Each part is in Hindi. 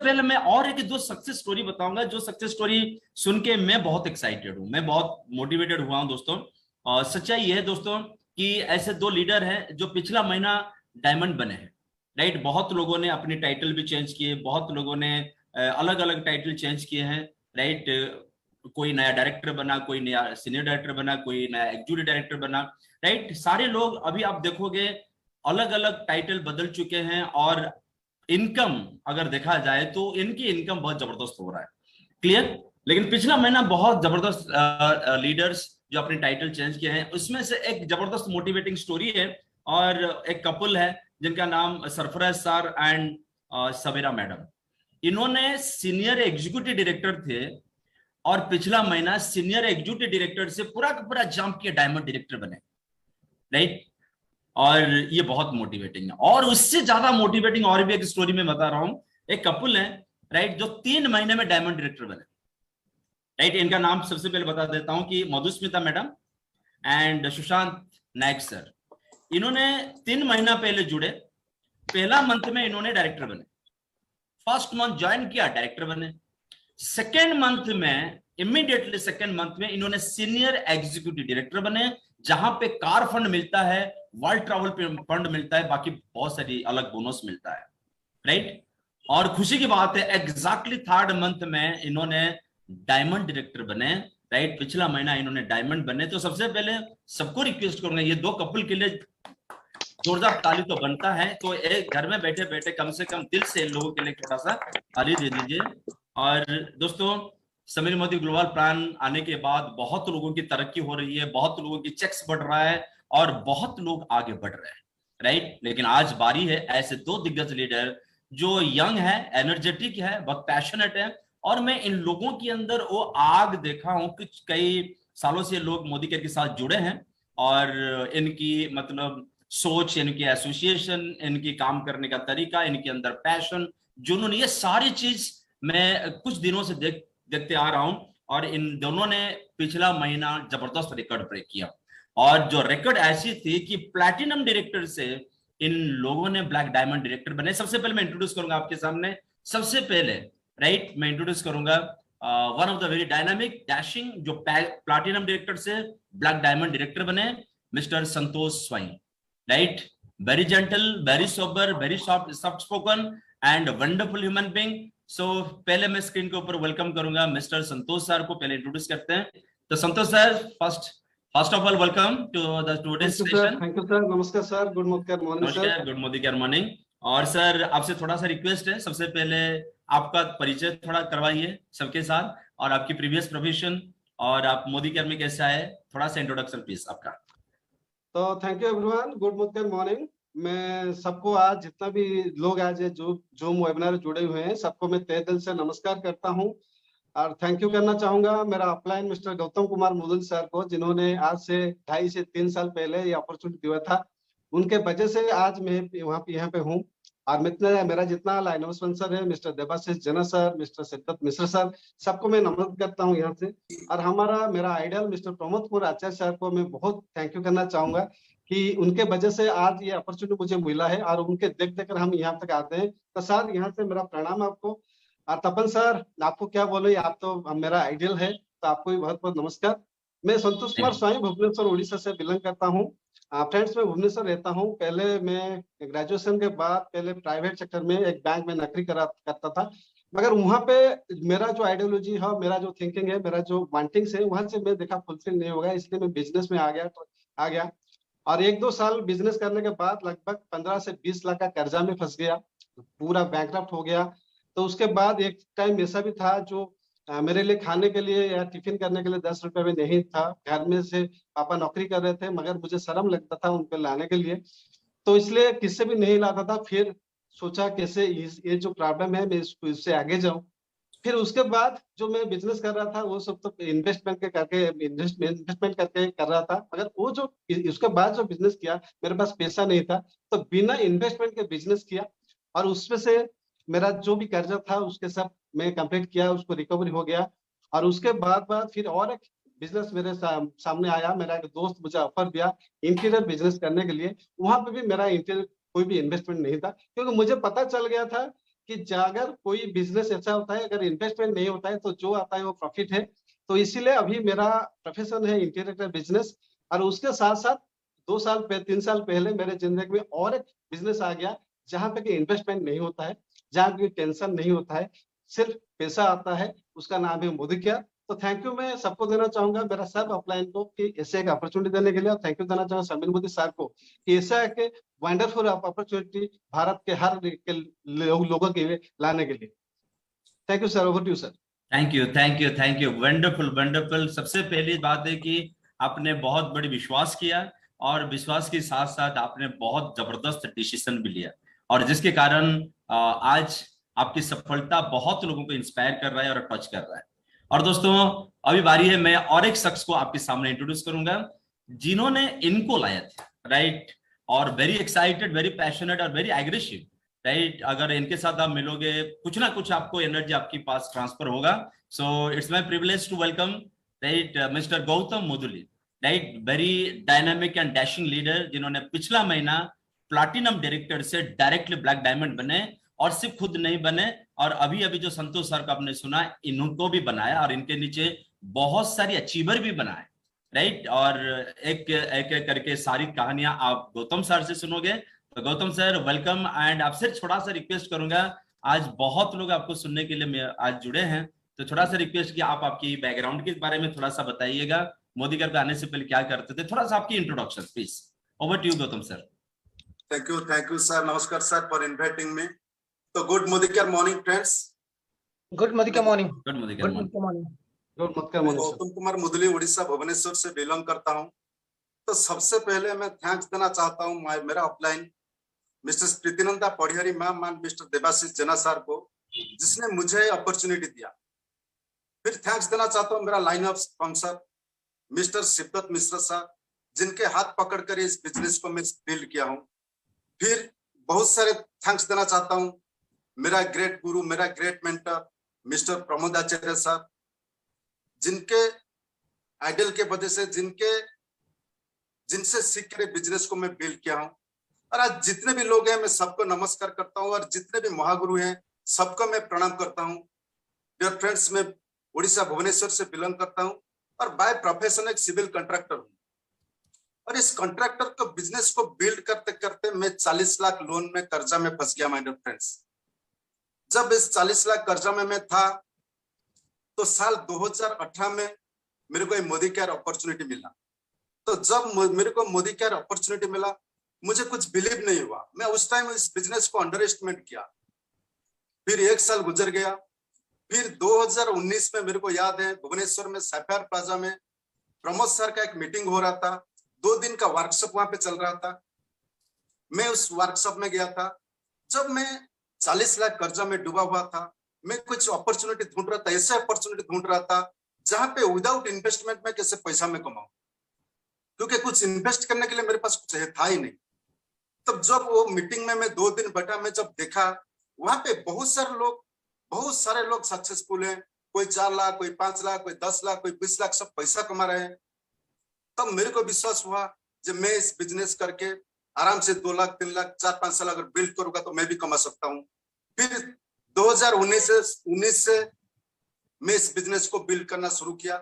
पहले मैं और एक दो सक्सेस स्टोरी बताऊंगा, जो सक्सेस स्टोरी सुन के मैं बहुत एक्साइटेड हूं, मैं बहुत मोटिवेटेड हुआ हूं दोस्तों। और सच्चाई ये है दोस्तों कि ऐसे दो लीडर हैं जो पिछला महीना डायमंड बने हैं, राइट। बहुत लोगों ने अपनी टाइटल भी चेंज किए, बहुत लोगों ने अलग अलग टाइटल चेंज किए हैं, राइट। कोई नया डायरेक्टर बना, कोई नया सीनियर डायरेक्टर बना, कोई नया एग्जीक्यूटिव डायरेक्टर बना, राइट। सारे लोग अभी आप देखोगे अलग अलग टाइटल बदल चुके हैं, और इनकम अगर देखा जाए तो इनकी इनकम बहुत जबरदस्त हो रहा है, क्लियर। लेकिन पिछला महीना बहुत जबरदस्त लीडर्स जो अपने टाइटल चेंज किए हैं, उसमें से एक जबरदस्त मोटिवेटिंग स्टोरी है, और एक कपल है जिनका नाम Sarfaraz sir and Savera madam. इन्होंने सीनियर एग्जीक्यूटिव डायरेक्टर थे, और पिछला महीना सीनियर एग्जीक्यूटिव डायरेक्टर से पूरा का पूरा जंप किया, डायमंड डायरेक्टर बने, राइट। और ये बहुत मोटिवेटिंग है। और उससे ज्यादा मोटिवेटिंग और भी एक स्टोरी में बता रहा हूं। एक कपल है, राइट, जो 3 महीने में डायमंड डायरेक्टर बने, राइट। इनका नाम सबसे पहले बता देता हूं कि Madhusmita madam and Sushant Nayak sir. इन्होंने 3 महीना पहले जुड़े, पहला मंथ में इन्होंने डायरेक्टर बने, फर्स्ट मंथ ज्वाइन किया, डायरेक्टर बने। सेकेंड मंथ में, इमीडिएटली सेकेंड मंथ में इन्होंने सीनियर एग्जीक्यूटिव डायरेक्टर बने, जहां पे कार फंड मिलता है, वर्ल्ड ट्रैवल फंड मिलता है, बाकी बहुत सारी अलग बोनस मिलता है, राइट। और खुशी की बात है, एग्जैक्टली थर्ड मंथ में इन्होंने डायमंड डायरेक्टर बने, राइट। पिछला महीना इन्होंने डायमंड बने। तो सबसे पहले सबको रिक्वेस्ट करूंगा, ये दो कपल के लिए जोरदार ताली तो बनता है, तो एक घर में बैठे बैठे कम से कम दिल से इन लोगों के लिए थोड़ा सा ताली दे दीजिए। और दोस्तों, समीर मोदी ग्लोबल प्लान आने के बाद बहुत लोगों की तरक्की हो रही है, बहुत लोगों की चेक्स बढ़ रहा है, और बहुत लोग आगे बढ़ रहे हैं, राइट। लेकिन आज बारी है ऐसे दो दिग्गज लीडर जो यंग है, एनर्जेटिक है, बहुत पैशनेट है, और मैं इन लोगों के अंदर वो आग देखा हूं कि कई सालों से लोग मोदी केयर के साथ जुड़े हैं, और इनकी मतलब सोच, इनकी एसोसिएशन, इनकी काम करने का तरीका, इनके अंदर पैशन, जुनून, ये सारी चीज मैं कुछ दिनों से देखते आ रहा हूं। और इन दोनों ने पिछला महीना जबरदस्त रिकॉर्ड ब्रेक किया, और जो रिकॉर्ड ऐसी थी कि प्लैटिनम डायरेक्टर से इन लोगों ने ब्लैक डायमंड डायरेक्टर बने। सबसे पहले मैं इंट्रोड्यूस करूंगा आपके सामने, सबसे पहले, राइट, मैं इंट्रोड्यूस करूंगा one of the very dynamic dashing, जो प्लैटिनम डायरेक्टर से ब्लैक डायमंड डायरेक्टर बने, mister Santosh Swain, right. Very gentle, very sober, very soft spoken and wonderful human being. So पहले मैं स्क्रीन के ऊपर वेलकम करूंगा मिस्टर संतोष सर को, पहले इंट्रोड्यूस करते हैं। तो Santosh sir, first of all welcome to the today session. Thank you sir, नमस्कार सर, गुड मॉर्निंग सर। नमस्कार, गुड मोदी केयर मॉर्निंग। और सर, आपसे थोड़ा सा रिक्वेस्ट है, सबसे पहले आपका परिचय थोड़ा करवाइए सबके साथ, और आपकी प्रीवियस प्रोफेशन, और आप मोदी केयर में कैसे आए, थोड़ा सा इंट्रोडक्शन प्लीज आपका। तो thank you everyone, good morning. मैं सबको, आज जितना भी लोग आज जो जूम वेबिनार जुड़े हुए हैं, सबको मैं तहे दिल से नमस्कार करता हूं, और थैंक यू करना चाहूंगा मेरा अपलाइन मिस्टर गौतम कुमार मुदल सर को, जिन्होंने आज से 2.5 से 3 साल पहले ये अपॉर्चुनिटी दिया था। उनके वजह से आज मैं यहाँ पे हूँ। और मेरा जितना लाइन स्पॉन्सर है, मिस्टर देवाशीष जना सर, मिस्टर सिद्धार्थ मिश्र सर, सबको मैं नमस्कार करता हूँ यहाँ से। और मेरा आइडियल मिस्टर प्रमोद कुमार आचार्य सर को मैं बहुत थैंक यू करना चाहूंगा कि उनके वजह से आज ये अपॉर्चुनिटी मुझे मिला है, और उनके देख कर हम यहाँ तक आते हैं। तो सर, यहाँ से मेरा प्रणाम आपको। और तपन सर, आपको क्या बोले, आप तो मेरा आइडियल है, तो आपको भी बहुत बहुत नमस्कार। मैं संतोष कुमार स्वाई भुवनेश्वर उड़ीसा से बिलोंग करता हूँ। फ्रेंड्स, मैं भुवनेश्वर रहता हूँ। पहले मैं ग्रेजुएशन के बाद पहले प्राइवेट सेक्टर में एक बैंक में नौकरी करता था, मगर वहाँ पे मेरा जो आइडियोलॉजी है, मेरा जो थिंकिंग है, मेरा जो वांटिंग्स है, वहां से मैं देखा फुलफिल नहीं होगा, इसलिए मैं बिजनेस में आ गया। और 1-2 साल बिजनेस करने के बाद लगभग 15 से 20 लाख का कर्जा में फंस गया, पूरा बैंकरप्ट हो गया। तो उसके बाद एक टाइम ऐसा भी था जो मेरे लिए खाने के लिए या टिफिन करने के लिए 10 रुपए में नहीं था। घर में से पापा नौकरी कर रहे थे, मगर मुझे शर्म लगता था उनको लाने के लिए, तो इसलिए किससे भी नहीं लाता था। फिर सोचा कैसे ये जो प्रॉब्लम है, मैं इससे आगे जाऊं। फिर उसके बाद जो मैं बिजनेस कर रहा था, वो सब तो इन्वेस्टमेंट करके कर रहा था, मगर वो जो उसके बाद जो बिजनेस किया, मेरे पास पैसा नहीं था, तो बिना इन्वेस्टमेंट के बिजनेस किया, और उसमें से मेरा जो भी कर्जा था उसके सब मैं कंप्लीट किया, उसको रिकवरी हो गया। और उसके बाद फिर और एक बिजनेस मेरे सामने आया। मेरा एक दोस्त मुझे ऑफर दिया इंटीरियर बिजनेस करने के लिए। वहां पे भी मेरा इंटीरियर कोई भी इन्वेस्टमेंट नहीं था, क्योंकि मुझे पता चल गया था कि अगर कोई बिजनेस ऐसा होता है, अगर इन्वेस्टमेंट नहीं होता है तो जो आता है वो प्रॉफिट है। तो इसीलिए अभी मेरा प्रोफेशन है इंटीरियर बिजनेस, और उसके साथ साथ 2 साल 3 साल पहले मेरे जिंदगी में और एक बिजनेस आ गया जहाँ पे कि इन्वेस्टमेंट नहीं होता है, जहाँ की टेंशन नहीं होता है, सिर्फ पैसा आता है। उसका नाम है मोदी केयर। तो थैंक यू मैं सबको देना चाहूंगा, मेरा सब अपलाइन को, कि ऐसे एक अपॉर्चुनिटी देने के लिए। और थैंक यू देना चाहूंगा समीर मोदी सर को कि ऐसा एक वंडरफुल अपॉर्चुनिटी भारत के हर लोगों के लिए लाने के लिए। Thank you sir, over to you sir. Thank you, thank you, thank you. Wonderful, wonderful. सबसे पहली बात है कि आपने बहुत बड़ी विश्वास किया, और विश्वास के साथ साथ आपने बहुत जबरदस्त डिसीजन भी लिया, और जिसके कारण आज आपकी सफलता बहुत लोगों को इंस्पायर कर रहा है और टच कर रहा है। और दोस्तों, अभी बारी है, मैं और एक शख्स को आपके सामने इंट्रोड्यूस करूंगा जिन्होंने इनको लाया था, राइट। और वेरी एक्साइटेड, वेरी पैशनेट और वेरी एग्रेसिव, राइट। अगर इनके साथ आप मिलोगे, कुछ ना कुछ आपको एनर्जी आपके पास ट्रांसफर होगा। So it's my privilege to welcome, right, mister Gautam Muduli, right. Very dynamic and dashing leader, जिन्होंने पिछला महीना प्लैटिनम डायरेक्टर से डायरेक्टली ब्लैक डायमंड बने, और सिर्फ खुद नहीं बने, और अभी अभी जो संतोष सर का आपने सुना, इनको भी बनाया, और इनके नीचे बहुत सारी अचीवर भी बनाए, राइट। और एक एक करके सारी कहानियां आप गौतम सर से सुनोगे। तो गौतम सर, वेलकम। एंड आपसे थोड़ा सा रिक्वेस्ट करूंगा, आज बहुत लोग आपको सुनने के लिए आज जुड़े हैं, तो थोड़ा सा रिक्वेस्ट कि आप आपकी बैकग्राउंड के बारे में थोड़ा सा बताइएगा, मोदी केयर पे आने से पहले क्या करते थे, थोड़ा सा आपकी introduction please. Over to you Gautam sir. Thank you sir, नमस्कार सर फॉर इनवाइटिंग मी। तो good Modicare morning friends. Good Modicare morning. Good Modicare morning. Good morning. Gautam Kumar Muduli, Orissa Bhubaneswar से बिलोंग करता हूं। तो सबसे पहले मैं थैंक्स देना चाहता हूं मेरा upline mister Pritinanda Padhiari ma'am and mister Debashish Jena sir को, जिसने मुझे अपॉर्चुनिटी दिया। फिर थैंक्स देना चाहता हूं मेरा line of sponsor mister Shivdatt Mishra sir, जिनके हाथ पकड़कर इस बिजनेस को मैं बिल्ड किया हूं। फिर बहुत सारे थैंक्स देना चाहता हूं मेरा ग्रेट गुरु, मेरा great mentor mister Pramod Acharya sir, जिनके आइडल के वजह से, जिनसे सीख कर बिजनेस को मैं बिल्ड किया हूं। और आज जितने भी लोग हैं मैं सबको नमस्कार करता हूं, और जितने भी महागुरु हैं सबको मैं प्रणाम करता हूं। डियर फ्रेंड्स, मैं उड़ीसा भुवनेश्वर से बिलोंग करता हूं, और बाय प्रोफेशन एक सिविल कॉन्ट्रैक्टर हूं। और इस कॉन्ट्रैक्टर को बिजनेस को बिल्ड करते करते मैं 40 लाख लोन में कर्जा में फंस गया। माय डियर फ्रेंड्स, जब इस 40 लाख कर्जा में मैं था, तो साल 2018 में मेरे को मोदी केयर अपॉर्चुनिटी मिला। तो जब मेरे को मोदी केयर अपॉर्चुनिटी मिला, मुझे कुछ बिलीव नहीं हुआ। मैं उस टाइम इस बिजनेस को अंडर एस्टिमेट किया। फिर 1 साल गुजर गया। फिर 2019 में मेरे को याद है, भुवनेश्वर में सैफायर प्लाजा में प्रमोद सर का एक मीटिंग हो रहा था, 2 दिन का वर्कशॉप वहां पे चल रहा था। मैं उस वर्कशॉप में गया था। जब मैं 40 लाख कर्जा में डूबा हुआ था, मैं कुछ अपॉर्चुनिटी ढूंढ रहा था, ऐसे अपॉर्चुनिटी ढूंढ रहा था जहां पे विदाउट इन्वेस्टमेंट में कैसे पैसा में कमाऊं, क्योंकि कुछ इन्वेस्ट करने के लिए मेरे पास कुछ था ही नहीं। तब जब वो मीटिंग में मैं 2 दिन बैठा, मैं जब देखा वहां पे बहुत सारे लोग सक्सेसफुल हैं। कोई 4 लाख, कोई 5 लाख, कोई 10 लाख, कोई 20 लाख, सब पैसा कमा रहे हैं। तब मेरे को विश्वास हुआ जब मैं इस बिजनेस करके आराम से 2 लाख, 3 लाख, 4-5 साल अगर बिल्ड करूंगा तो मैं भी कमा सकता हूं। फिर 2019 से मैं इस बिजनेस को बिल्ड करना शुरू किया।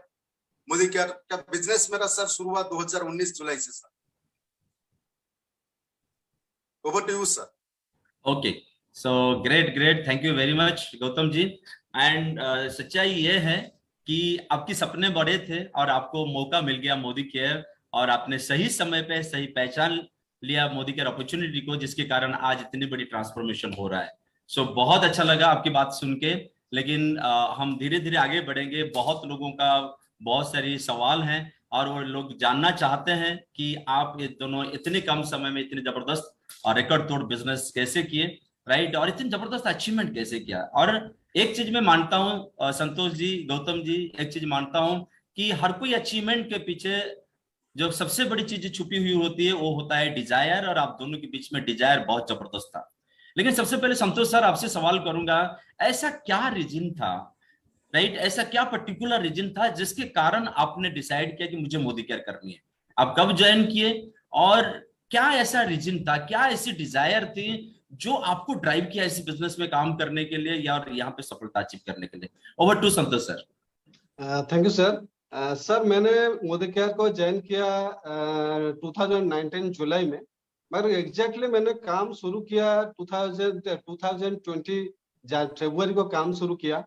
मोदी केयर का बिजनेस मेरा सर शुरू हुआ 2019 जुलाई से sir. Over to you sir. Okay, so great great, thank you very much Gautam ji. And सच्चाई ये है कि आपके सपने बड़े थे, और आपको मौका मिल गया मोदी केयर, और आपने सही समय पे सही पहचान लिया मोदी केयर अपॉर्चुनिटी को, जिसके कारण आज इतनी बड़ी ट्रांसफॉर्मेशन हो रहा है। सो बहुत अच्छा लगा आपकी बात सुन के। लेकिन हम धीरे धीरे आगे बढ़ेंगे। बहुत लोगों का बहुत सारी सवाल हैं, और वो लोग जानना चाहते हैं कि आप ये दोनों इतने कम समय में इतने जबरदस्त और रिकॉर्ड तोड़ बिजनेस कैसे किए, राइट, और इतनी जबरदस्त अचीवमेंट कैसे किया। और एक चीज मैं मानता हूं संतोष जी, गौतम जी, एक चीज मानता हूं कि हर कोई अचीवमेंट के पीछे जो सबसे बड़ी चीज छुपी हुई होती है वो होता है डिजायर, और आप दोनों के बीच में डिजायर बहुत जबरदस्त था। लेकिन सबसे पहले संतोष सर आपसे सवाल करूंगा, ऐसा क्या रीजन था, राइट, ऐसा क्या पर्टिकुलर रीजन था जिसके कारण आपने डिसाइड किया कि मुझे मोदी केयर करनी है? आप कब ज्वाइन किए, और क्या ऐसा रीजन था, क्या ऐसी डिजायर थी जो आपको ड्राइव किया इस बिजनेस में काम करने के लिए या यहाँ पे सफलता अचीव करने के लिए? Over to Santosh sir. Thank you sir. Sir मैंने मोदी केयर को ज्वाइन किया 2019 जुलाई में, मगर एग्जैक्टली मैंने काम शुरू किया 2020 फरवरी को काम शुरू किया।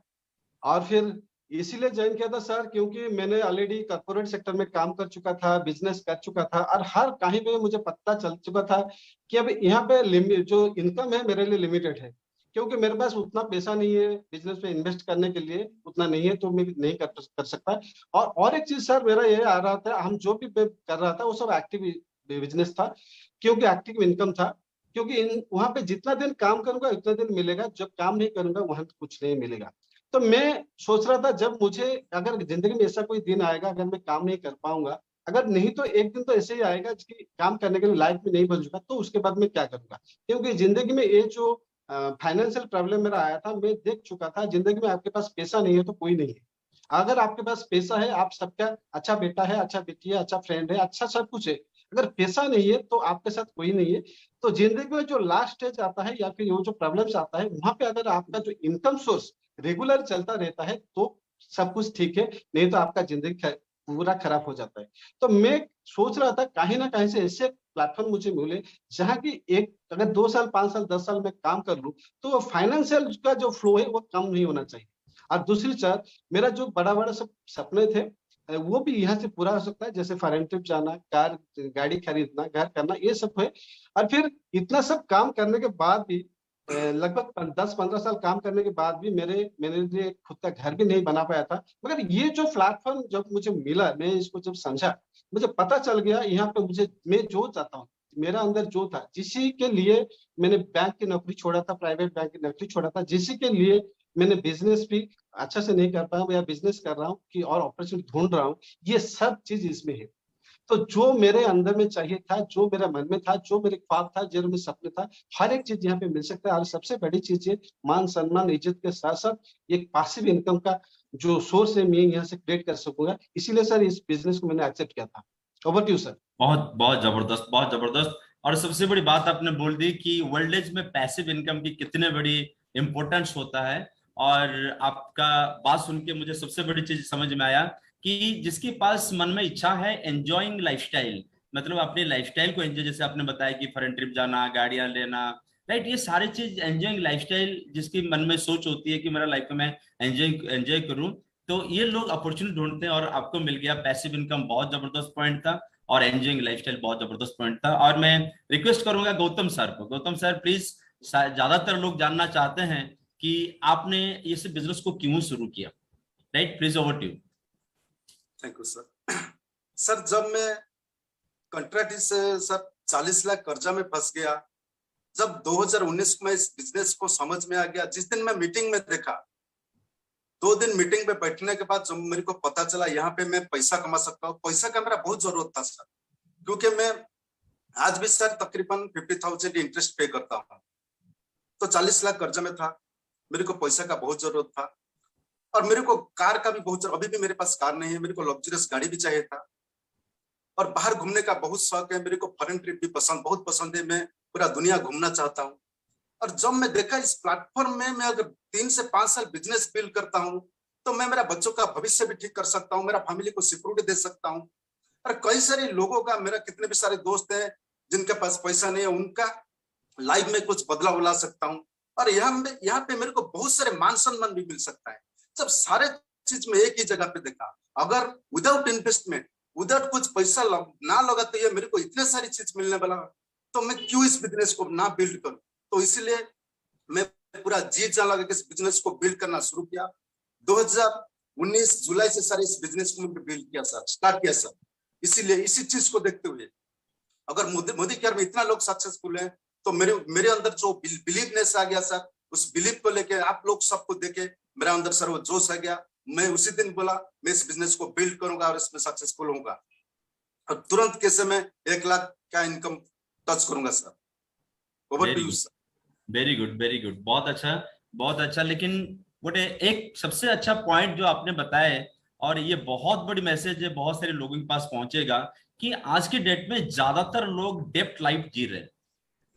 और फिर इसीलिए ज्वाइन किया था सर क्योंकि मैंने ऑलरेडी कॉर्पोरेट सेक्टर में काम कर चुका था, बिजनेस कर चुका था, और हर कहीं पे मुझे पता चल चुका था कि अब यहाँ पे जो इनकम है मेरे लिए लिमिटेड है, क्योंकि मेरे पास उतना पैसा नहीं है बिजनेस में इन्वेस्ट करने के लिए, उतना नहीं है, तो मैं नहीं कर सकता। और एक चीज सर मेरा ये आ रहा था, हम जो भी कर रहा था वो सब एक्टिव बिजनेस था, क्योंकि एक्टिव इनकम था, क्योंकि वहां पे जितना दिन काम करूंगा उतना दिन मिलेगा, जब काम नहीं करूंगा वहां कुछ नहीं मिलेगा। तो मैं सोच रहा था जब मुझे अगर जिंदगी में ऐसा कोई दिन आएगा अगर मैं काम नहीं कर पाऊंगा, अगर नहीं तो एक दिन तो ऐसे ही आएगा कि काम करने के लिए लाइफ में नहीं बचूंगा, तो उसके बाद मैं क्या करूंगा? क्योंकि जिंदगी में ये जो फाइनेंशियल प्रॉब्लम मेरा आया था, मैं देख चुका था जिंदगी में आपके पास पैसा नहीं है तो कोई नहीं है। अगर आपके पास पैसा है, आप सबका अच्छा बेटा है, अच्छा बेटी है, अच्छा फ्रेंड है, अच्छा सब कुछ है, अगर पैसा नहीं है तो आपके साथ कोई नहीं है। तो जिंदगी में जो लास्ट स्टेज आता है या फिर वो जो प्रॉब्लम्स आता है, वहां पे अगर आपका जो इनकम सोर्स रेगुलर चलता रहता है तो सब कुछ ठीक है, नहीं तो आपका जिंदगी पूरा खराब हो जाता है। तो मैं सोच रहा था कहीं ना कहीं से ऐसे प्लेटफॉर्म मुझे मिले जहाँ की एक अगर 2 साल 5 साल 10 साल में काम कर लूं तो फाइनेंशियल का जो फ्लो है वो कम नहीं होना चाहिए। और दूसरी चीज, मेरा जो बड़ा बड़ा सब सपने थे वो भी यहाँ से पूरा हो सकता है, जैसे फॉरेन ट्रिप जाना, कार गाड़ी खरीदना, घर करना, ये सब है। और फिर इतना सब काम करने के बाद भी लगभग 10-15 साल काम करने के बाद भी मेरे लिए खुद का घर भी नहीं बना पाया था। मगर ये जो प्लेटफॉर्म जब मुझे मिला, मैं इसको जब समझा, मुझे पता चल गया यहाँ पे मुझे मैं जो चाहता हूँ, मेरा अंदर जो था, जिसी के लिए मैंने बैंक की नौकरी छोड़ा था, प्राइवेट बैंक की नौकरी छोड़ा था, जिसी के लिए मैंने बिजनेस भी अच्छा से नहीं कर पाया या बिजनेस कर रहा हूँ कि और अपॉर्चुनिटी ढूंढ रहा हूँ, ये सब चीज इसमें है। तो जो मेरे अंदर में चाहिए था, जो मेरा मन में था, जो मेरे ख्वाब था, जो मेरे सपने था, हर एक चीज यहाँ पे मिल सकता है। और सबसे बड़ी चीज है मान सम्मान इज्जत के साथ साथ एक पासिव इनकम का जो सोर्स है मैं यहाँ से क्रिएट कर सकूंगा। इसीलिए सर इस बिजनेस को मैंने एक्सेप्ट किया था। Over to you sir. बहुत बहुत जबरदस्त, बहुत जबरदस्त। और सबसे बड़ी बात आपने बोल दी कि वर्ल्ड एज में पैसिव इनकम की कितने बड़ी इंपॉर्टेंस होता है। और आपका बात सुन के मुझे सबसे बड़ी चीज समझ में आया कि जिसके पास मन में इच्छा है एंजॉइंग लाइफस्टाइल, मतलब अपने लाइफस्टाइल को एंजॉय, जैसे आपने बताया कि फॉरेन ट्रिप जाना, गाड़ियां लेना, राइट, ये सारी चीज एंजॉइंग लाइफस्टाइल, जिसकी मन में सोच होती है कि मेरा लाइफ में मैं एंजॉय एंजॉय करूं, तो ये लोग अपॉर्चुनिटी ढूंढते हैं और आपको मिल गया। पैसिव इनकम बहुत जबरदस्त पॉइंट था और एंजॉइंग लाइफस्टाइल बहुत जबरदस्त पॉइंट था। और मैं रिक्वेस्ट करूंगा गौतम सर को, गौतम सर प्लीज, ज्यादातर लोग जानना चाहते हैं कि आपने इस बिजनेस को क्यों शुरू किया, right, please over to you. Thank you sir. Sir जब मैं कंट्रैक्ट से सर 40 लाख कर्जा में फंस गया, जब 2019 में इस बिजनेस को समझ में आ गया, जिस दिन मैं मीटिंग में देखा, 2 दिन मीटिंग में बैठने के बाद जब मेरे को पता चला यहाँ पे मैं पैसा कमा सकता हूँ, पैसा का मेरा बहुत जरूरत था सर, क्योंकि मैं आज भी सर तकरीबन 50,000 इंटरेस्ट पे करता हूँ। तो 40 लाख कर्जा में था, मेरे को पैसा का बहुत जरूरत था और मेरे को कार का भी बहुत जरूरत, अभी भी मेरे पास कार नहीं है, मेरे को लग्जरियस गाड़ी भी चाहिए था और बाहर घूमने का बहुत शौक है, मेरे को फॉरेन ट्रिप भी बहुत पसंद है, मैं पूरा दुनिया घूमना चाहता हूँ। और जब मैं देखा इस प्लेटफॉर्म में मैं अगर 3 से 5 साल बिजनेस बिल्ड करता हूँ तो मैं मेरा बच्चों का भविष्य भी ठीक कर सकता हूँ, मेरा फैमिली को सिक्योरिटी दे सकता हूँ। और कई सारे लोगों का, मेरा कितने भी सारे दोस्त हैं जिनके पास पैसा नहीं है, उनका लाइफ में कुछ बदलाव ला सकता हूँ। और यहाँ पे मेरे को बहुत सारे मान सम्मान भी मिल सकता है। जब सारे चीज में एक ही जगह पे देखा, अगर विदाउट इन्वेस्टमेंट, विदाउट कुछ पैसा ना लगा तो ये मेरे को इतने सारी चीज मिलने वाला, तो मैं क्यों इस बिजनेस को ना बिल्ड करूं। तो इसलिए मैं पूरा जी जान लगा इस बिजनेस को बिल्ड करना शुरू किया। 2019 जुलाई से सर इस बिजनेस को मैंने बिल्ड किया सर, स्टार्ट किया सर। इसीलिए इसी चीज को देखते हुए अगर मोदी केयर में इतना लोग सक्सेसफुल हैं तो मेरे अंदर जो बिलीवनेस आ गया सर, उस बिलीव को लेके आप लोग सबको देखे मेरा अंदर सर वो जोश आ गया। मैं उसी दिन बोला मैं इस बिजनेस को बिल्ड करूंगा और इसमें सक्सेसफुल होऊंगा और तुरंत कैसे मैं 1 लाख का इनकम टच करूंगा sir. Over to you sir. Very good, very good, बहुत अच्छा, बहुत अच्छा। लेकिन बोले एक सबसे अच्छा पॉइंट जो आपने बताया, और ये बहुत बड़ी मैसेज है, बहुत सारे लोगों के पास पहुंचेगा, कि आज के डेट में ज्यादातर लोग डेप्ट लाइफ जी रहे हैं,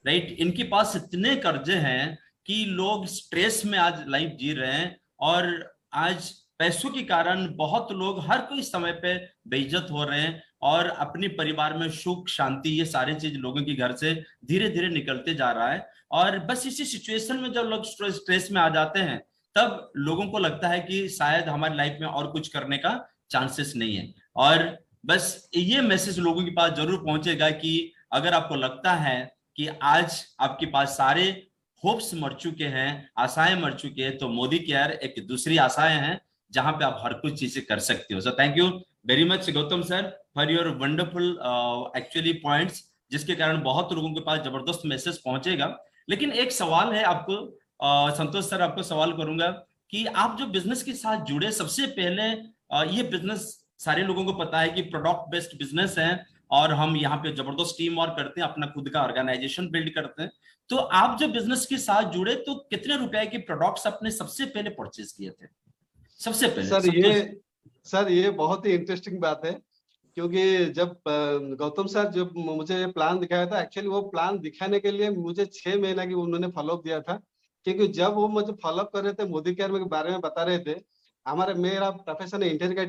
राइट। इनके पास इतने कर्जे हैं कि लोग स्ट्रेस में आज लाइफ जी रहे हैं, और आज पैसों के कारण बहुत लोग हर कोई समय पे बेइज्जत हो रहे हैं, और अपने परिवार में सुख शांति ये सारी चीज लोगों के घर से धीरे धीरे निकलते जा रहा है। और बस इसी सिचुएशन में जब लोग स्ट्रेस में आ जाते हैं, तब लोगों को लगता है कि शायद हमारी लाइफ में और कुछ करने का चांसेस नहीं है। और बस ये मैसेज लोगों के पास जरूर पहुंचेगा कि अगर आपको लगता है कि आज आपके पास सारे होप्स मर चुके हैं, आशाएं मर चुके हैं, तो मोदी केयर एक दूसरी आशाएं हैं जहां पे आप हर कुछ चीजें कर सकते हो। सो thank you very much Gautam sir for your wonderful actually points, जिसके कारण बहुत लोगों के पास जबरदस्त मैसेज पहुंचेगा। लेकिन एक सवाल है आपको, संतोष सर आपको सवाल करूंगा कि आप जो बिजनेस के साथ जुड़े, सबसे पहले ये बिजनेस सारे लोगों को पता है कि प्रोडक्ट बेस्ड बिजनेस है, और हम यहाँ पे जबरदस्त टीम वर्क करते हैं, अपना खुद का ऑर्गेनाइजेशन बिल्ड करते हैं। तो आप जब बिजनेस के साथ जुड़े तो कितने रुपए के प्रोडक्ट्स अपने सबसे पहले परचेज किए थे? सबसे पहले सर ये बहुत ही इंटरेस्टिंग बात है, क्योंकि जब गौतम सर जब मुझे प्लान दिखाया था, एक्चुअली वो प्लान दिखाने के लिए मुझे 6 महीना की उन्होंने फॉलोअप दिया था। क्योंकि जब वो मुझे फॉलोअप कर रहे थे, मोदी केयर के बारे में बता रहे थे, मेरा प्रोफेशन इंटीरियर का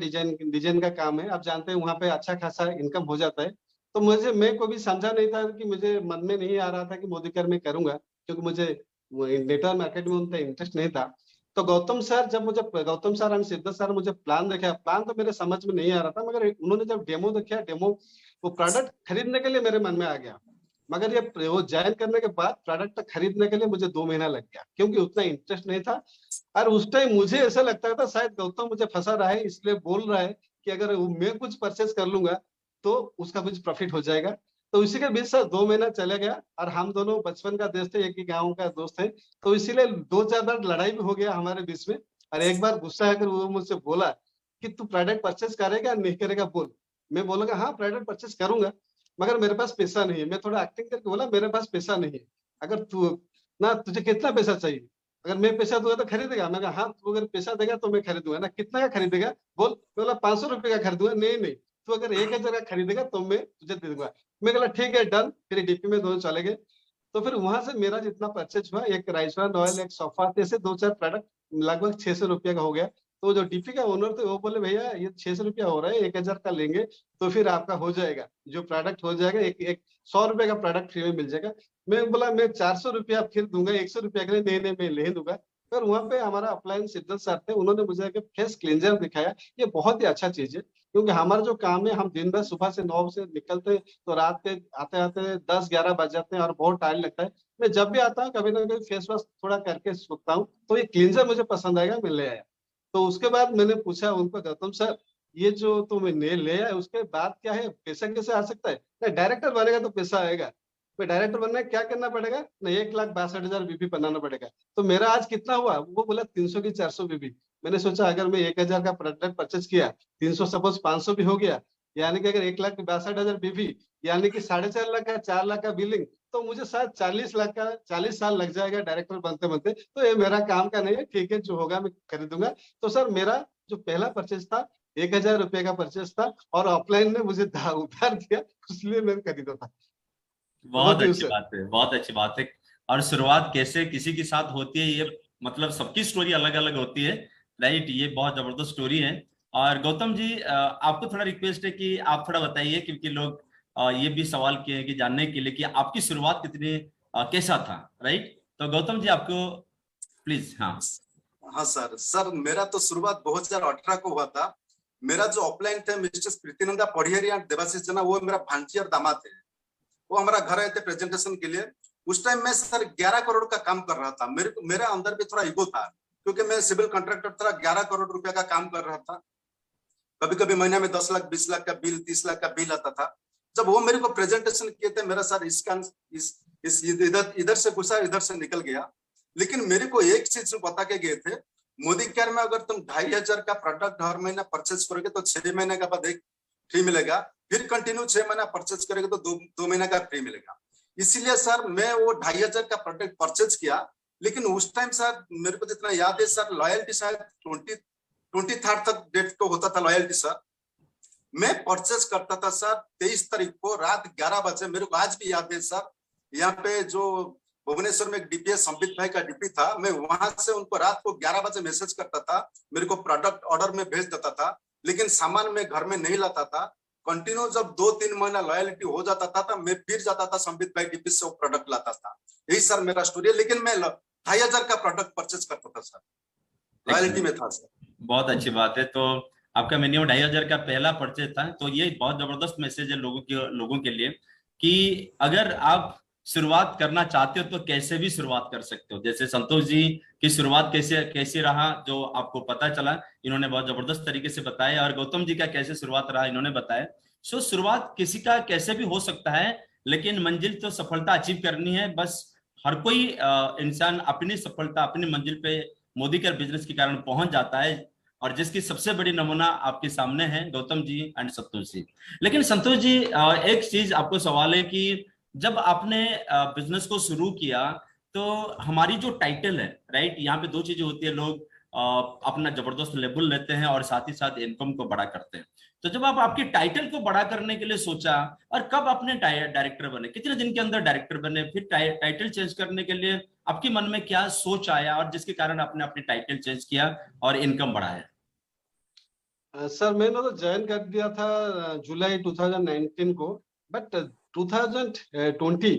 डिजाइन का काम है, आप जानते हैं वहाँ पे अच्छा खासा इनकम हो जाता है। तो मैं को भी समझा नहीं था कि मुझे मन में नहीं आ रहा था कि मोदी केयर में करूंगा, क्योंकि मुझे नेटवर्क मार्केट में उनका इंटरेस्ट नहीं था। तो गौतम सर और सिद्धार्थ सर मुझे प्लान देखा, प्लान तो मेरे समझ में नहीं आ रहा था, मगर उन्होंने जब डेमो वो प्रोडक्ट खरीदने के लिए मेरे मन में आ गया। मगर ये वो ज्वाइन करने के बाद प्रोडक्ट खरीदने के लिए मुझे 2 महीना लग गया, क्योंकि उतना इंटरेस्ट नहीं था। और उस टाइम मुझे ऐसा लगता था शायद गौतम मुझे फंसा रहा है, इसलिए बोल रहा है कि अगर मैं कुछ परचेज कर लूंगा तो उसका कुछ प्रॉफिट हो जाएगा। तो इसी के बीच से 2 महीना चले गया, और हम दोनों बचपन का दोस्त थे, एक ही गाँव का दोस्त है, तो इसीलिए 2-4 बार लड़ाई भी हो गया हमारे बीच में। और एक बार गुस्सा आकर वो मुझसे बोला कि तू प्रोडक्ट परचेज करेगा नहीं करेगा बोल। मैं बोलूंगा हाँ प्रोडक्ट परचेज करूंगा, मगर मेरे पास पैसा नहीं है। मैं थोड़ा एक्टिंग करके बोला मेरे पास पैसा नहीं है, अगर तू ना तुझे कितना पैसा चाहिए, अगर मैं पैसा दूंगा तो खरीदेगा। मैं कहा हाँ तू अगर पैसा देगा तो मैं खरीदूंगा ना, कितना का खरीदेगा बोल। बोला 500 रुपए का खरीदूंगा। नहीं तू अगर 1000 का खरीदेगा तो मैं तुझे दे दूंगा। मैं बोला ठीक है डन। फिर डीपी में दोनों चले गए। तो फिर वहां से मेरा जितना परचेज हुआ, एक राइसवान ऑयल, एक सोफा, ऐसे 2-4 प्रोडक्ट लगभग 600 रुपया का हो गया। तो जो डीपी का ओनर थे वो बोले भैया ये 600 रुपया हो रहा है, 1000 का लेंगे तो फिर आपका हो जाएगा, जो प्रोडक्ट हो जाएगा, एक 100 रुपए का प्रोडक्ट फ्री में मिल जाएगा। मैं बोला मैं 400 रुपया फिर दूंगा, 100 रुपया के लिए नहीं मैं ले दूंगा। पर वहाँ पे हमारा अपलाइन सिद्धार्थ सर थे, उन्होंने मुझे फेस क्लींजर दिखाया। ये बहुत ही अच्छा चीज है, क्योंकि हमारा जो काम है, हम दिन भर सुबह से 9 से निकलते तो रात के आते आते 10-11 बज जाते हैं और बहुत टाइम लगता है। मैं जब भी आता हूँ कभी ना कभी फेस वॉश थोड़ा करके सोता हूँ, तो ये क्लींजर मुझे पसंद आएगा, मैं ले आया। तो उसके बाद मैंने पूछा उनको, गौतम सर ये जो तुमने ले आया उसके बाद क्या है, पैसा कैसे आ सकता है? नहीं डायरेक्टर बनेगा तो पैसा आएगा। मैं डायरेक्टर बनना है, क्या करना पड़ेगा? नहीं 1,62,000 बीबी बनाना पड़ेगा। तो मेरा आज कितना हुआ? वो बोला 300 की 400 बीबी। मैंने सोचा अगर मैं 1000 का प्रोडक्ट परचेज किया, 300 सपोज 500 भी हो गया, यानी कि अगर 1,62,000 बीबी, यानी कि 4.5 लाख का 4 लाख का बिलिंग, तो मुझे शायद 40 लाख का 40 साल लग जाएगा डायरेक्टर बनते बनते। तो ये मेरा काम का नहीं है, ठीक है जो होगा मैं खरीदूंगा। तो सर मेरा जो पहला परचेज था 1000 रुपए का परचेज था, और ऑफलाइन ने मुझे उधार दिया, इसलिए मैंने खरीदा था। बहुत अच्छी बात है, बहुत अच्छी बात है। और शुरुआत कैसे किसी के साथ होती है, ये मतलब सबकी स्टोरी अलग अलग होती है, राइट। ये बहुत जबरदस्त स्टोरी है। और गौतम जी आपको थोड़ा रिक्वेस्ट है कि आप थोड़ा बताइए, क्योंकि लोग ये भी सवाल किए हैं कि जानने के लिए कि आपकी शुरुआत कितनी कैसा था, राइट। तो गौतम जी आपको प्लीज। हाँ हाँ सर मेरा तो शुरुआत 2018 को हुआ था। मेरा जो ऑफलाइन थे मिस्टर प्रीतिनंदा पढ़ियरिया देवाशीष जना, वो मेरा भांजी और दामाद थे। वो हमारा घर आए थे प्रेजेंटेशन के लिए। उस टाइम मैं सर 11 करोड़ का काम कर रहा था। मेरे अंदर भी थोड़ा ईगो था, क्योंकि मैं सिविल कॉन्ट्रैक्टर था, 11 करोड़ रुपया का काम कर रहा था। कभी कभी महीने में 10 लाख 20 लाख का बिल, 30 लाख का बिल आता था। जब वो मेरे को प्रेजेंटेशन किए थे, मेरा सर इधर से घुसा इधर से निकल गया। लेकिन मेरे को एक चीज बता के गए थे, मोदी केयर में अगर तुम 2,500 का प्रोडक्ट हर महीना परचेज करोगे तो 6 महीने के बाद एक फ्री मिलेगा, फिर कंटिन्यू 6 महीना परचेज करेगा तो 2 महीने का फ्री मिलेगा। इसीलिए सर मैं वो 2,500 का प्रोडक्ट परचेज किया। लेकिन उस टाइम सर मेरे को जितना याद है सर, लॉयल्टी शायद 23rd तक डेट को होता था लॉयल्टी सर। मैं परचेज करता था सर 23 तारीख को रात 11 बजे। मेरे को आज भी याद है सर, यहाँ पे जो भुवनेश्वर में एक डीपीएस संबित भाई का डीपी था, मैं वहां से उनको रात को 11 बजे मैसेज करता था, मेरे को प्रोडक्ट ऑर्डर में भेज देता था, लेकिन सामान मैं घर में नहीं लाता था। कंटिन्यू जब 2-3 महीना लॉयलिटी हो जाता था मैं फिर जाता था संबित भाई डीपी से वो प्रोडक्ट लाता था। यही सर मेरा स्टोरी है, लेकिन मैं 2500 का प्रोडक्ट परचेज करता था सर, लॉयलिटी में था सर। बहुत अच्छी बात है। तो आपका मिनिमम 2500 का पहला परचेज था, तो ये बहुत जबरदस्त मैसेज है लोगों के लिए कि अगर आप शुरुआत करना चाहते हो तो कैसे भी शुरुआत कर सकते हो। जैसे संतोष जी की शुरुआत कैसे रहा जो आपको पता चला, इन्होंने बहुत जबरदस्त तरीके से बताया, और गौतम जी का कैसे शुरुआत रहा इन्होंने बताया। सो शुरुआत किसी का कैसे भी हो सकता है, लेकिन मंजिल तो सफलता अचीव करनी है। बस हर कोई इंसान अपनी सफलता अपनी मंजिल पे मोदी केयर बिजनेस के कारण पहुंच जाता है, और जिसकी सबसे बड़ी नमूना आपके सामने है गौतम जी एंड संतोष जी। लेकिन संतोष जी, एक चीज आपको सवाल है कि जब आपने बिजनेस को शुरू किया तो हमारी जो टाइटल है, राइट, यहाँ पे दो चीजें होती है। लोग अपना जबरदस्त लेवल लेते हैं और साथ ही साथ इनकम को बड़ा करते हैं। तो जब आप आपकी टाइटल को बड़ा करने के लिए सोचा, और कब अपने डायरेक्टर बने, कितने दिन के अंदर डायरेक्टर बने, फिर टाइटल चेंज करने के लिए आपके मन में क्या सोच आया, और जिसके कारण आपने अपनी टाइटल चेंज किया और इनकम बढ़ाया? सर मैंने तो ज्वाइन कर दिया था जुलाई 2019 को, बट 2020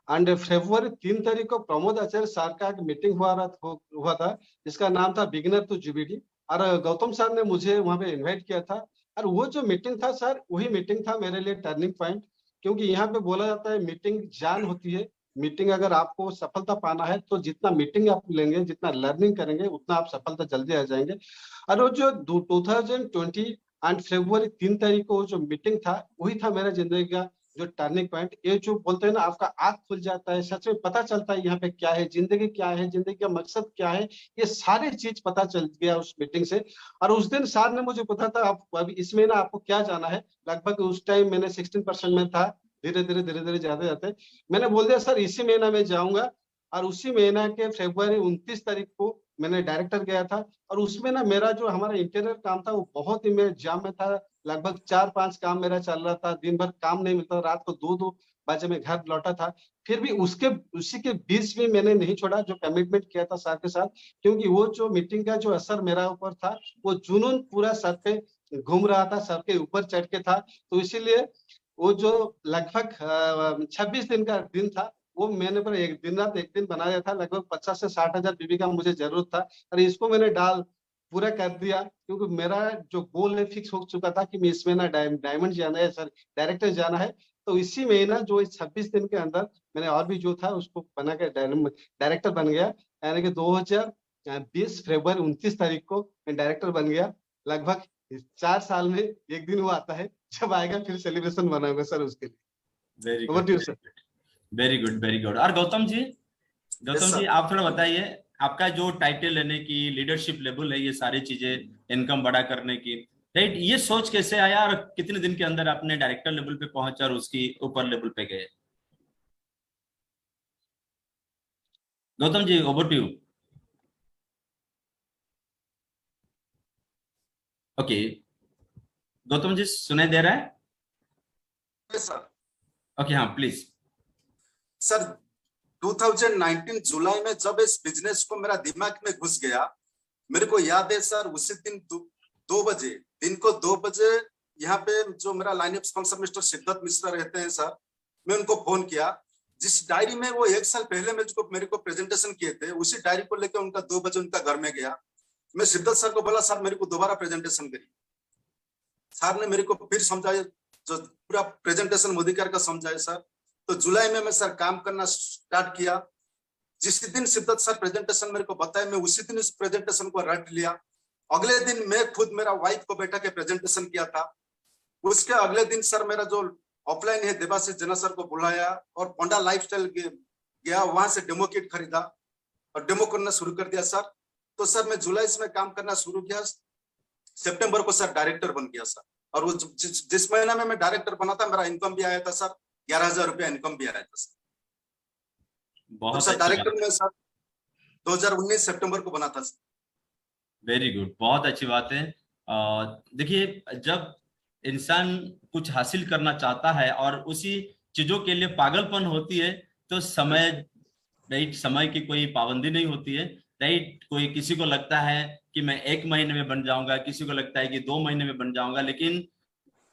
एंड फरवरी 3 तारीख को प्रमोद आचार्य सर का एक मीटिंग हुआ था जिसका नाम था बिगिनर टू जीबीडी, और गौतम सर ने मुझे वहां पे इनवाइट किया था। और वो जो मीटिंग था सर, वही मीटिंग था मेरे लिए टर्निंग पॉइंट। क्योंकि यहाँ पे बोला जाता है मीटिंग जान होती है। मीटिंग अगर आपको सफलता पाना है तो जितना मीटिंग आप लेंगे, जितना लर्निंग करेंगे, उतना आप सफलता जल्दी आ जाएंगे। और वो जो 2020 एंड फरवरी 3 तारीख को जो मीटिंग था, वही था मेरा जिंदगी का जो टर्निंग पॉइंट। ये जो बोलते हैं ना, आपका आंख खुल जाता है, सच में पता चलता है यहाँ पे क्या है, जिंदगी क्या है, जिंदगी का मकसद क्या है, ये सारी चीज पता चल गया उस मीटिंग से। और उस दिन सर ने मुझे पता था आप अभी इसमें ना आपको क्या जाना है। लगभग उस टाइम मैंने 16% में था, धीरे धीरे जाते जाते मैंने बोल दिया सर इसी महीना में जाऊंगा। और उसी महीना के फरवरी 29 तारीख को मैंने डायरेक्टर गया था। और उसमें ना मेरा जो हमारा इंटीरियर काम था वो बहुत ही मैं जाम में था। लगभग 4-5 काम मेरा चल रहा था, दिन भर काम नहीं मिलता, रात को 2-2 बजे में घर लौटा था। फिर भी उसी के बीच भी मैंने नहीं छोड़ा जो कमिटमेंट किया था सर के साथ। क्योंकि वो जो मीटिंग का जो असर मेरा ऊपर था, वो जुनून पूरा सर पे घूम रहा था, सर के ऊपर चढ़ के था। तो इसीलिए वो जो लगभग 26 दिन का दिन था, वो मैंने पर एक दिन रात एक दिन बनाया था। लगभग 50 से 60 हजार बीबी का मुझे जरूरत था, और इसको मैंने पूरा कर दिया। क्योंकि मेरा जो गोल है फिक्स हो चुका था कि मैं इसमें ना डायमंड जाना है सर, डायरेक्टर जाना है। तो इसी महीना जो इस 26 दिन के अंदर मैंने और भी जो था उसको बना के डायरेक्टर बन गया। यानी कि 2020 फरवरी 29 तारीख को मैं डायरेक्टर बन गया। लगभग 4 साल में एक दिन वो आता है, जब आएगा फिर सेलिब्रेशन बनाऊंगा सर उसके लिए। Very Over good, to you, sir. Very good, very good. और गौतम जी, Yes, sir. आप थोड़ा बताइए, आपका जो टाइटल लेने की लीडरशिप लेवल है, ये सारी चीजें, इनकम बड़ा करने की, राइट, ये सोच कैसे आया, और कितने दिन के अंदर आपने डायरेक्टर लेवल पे पहुंचा और उसकी ऊपर लेवल पे गए? Gautam ji, over to you. Okay, Gautam ji सुनाई दे रहा है? Yes, sir. ओके, हाँ प्लीज। सर 2019 जुलाई में जब इस बिजनेस को मेरा दिमाग में घुस गया, मेरे को याद है सर उसी दिन 2 बजे, दिन को 2 बजे यहाँ पे जो मेरा line up sponsor mister Siddharth Mishra रहते हैं सर, मैं उनको फोन किया। जिस डायरी में वो 1 साल पहले मेरे को प्रेजेंटेशन किए थे, उसी डायरी को लेकर उनका 2 बजे उनका घर में गया। मैं सिद्धार्थ सर को बोला सर मेरे को दोबारा प्रेजेंटेशन करिए। सर ने मेरे को फिर समझाया, जो पूरा प्रेजेंटेशन मोदी केयर का समझाया सर। तो जुलाई में मैं सर काम करना स्टार्ट किया। जिस दिन सिद्धार्थ सर प्रेजेंटेशन मेरे को बताया, मैं उसी दिन इस प्रेजेंटेशन को रट लिया। अगले दिन मैं खुद मेरा वाइफ को बैठा के प्रेजेंटेशन किया था। उसके अगले दिन सर मेरा जो ऑफलाइन है देवाशीष जना सर को बुलाया और पोंडा लाइफस्टाइल गया, वहां से डेमो किट खरीदा और डेमो करना शुरू कर दिया सर। तो सर मैं जुलाई में काम करना शुरू किया, सितंबर को सर डायरेक्टर बन गया सर। और वो जिस महीना में मैं डायरेक्टर बना था, मेरा इनकम भी आया था सर, 11,000 रुपया इनकम भी आया था सर। बहुत तो सर डायरेक्टर में सर 2019 सितंबर को बना था सर। वेरी गुड, बहुत अच्छी बात है। देखिए, जब इंसान कुछ हासिल करना चाहता है और उसी चीजों के लिए पागलपन होती है, तो समय, राइट, समय की कोई पाबंदी नहीं होती है, राइट। कोई किसी को लगता है कि मैं 1 महीने में बन जाऊंगा, किसी को लगता है कि 2 महीने में बन जाऊंगा, लेकिन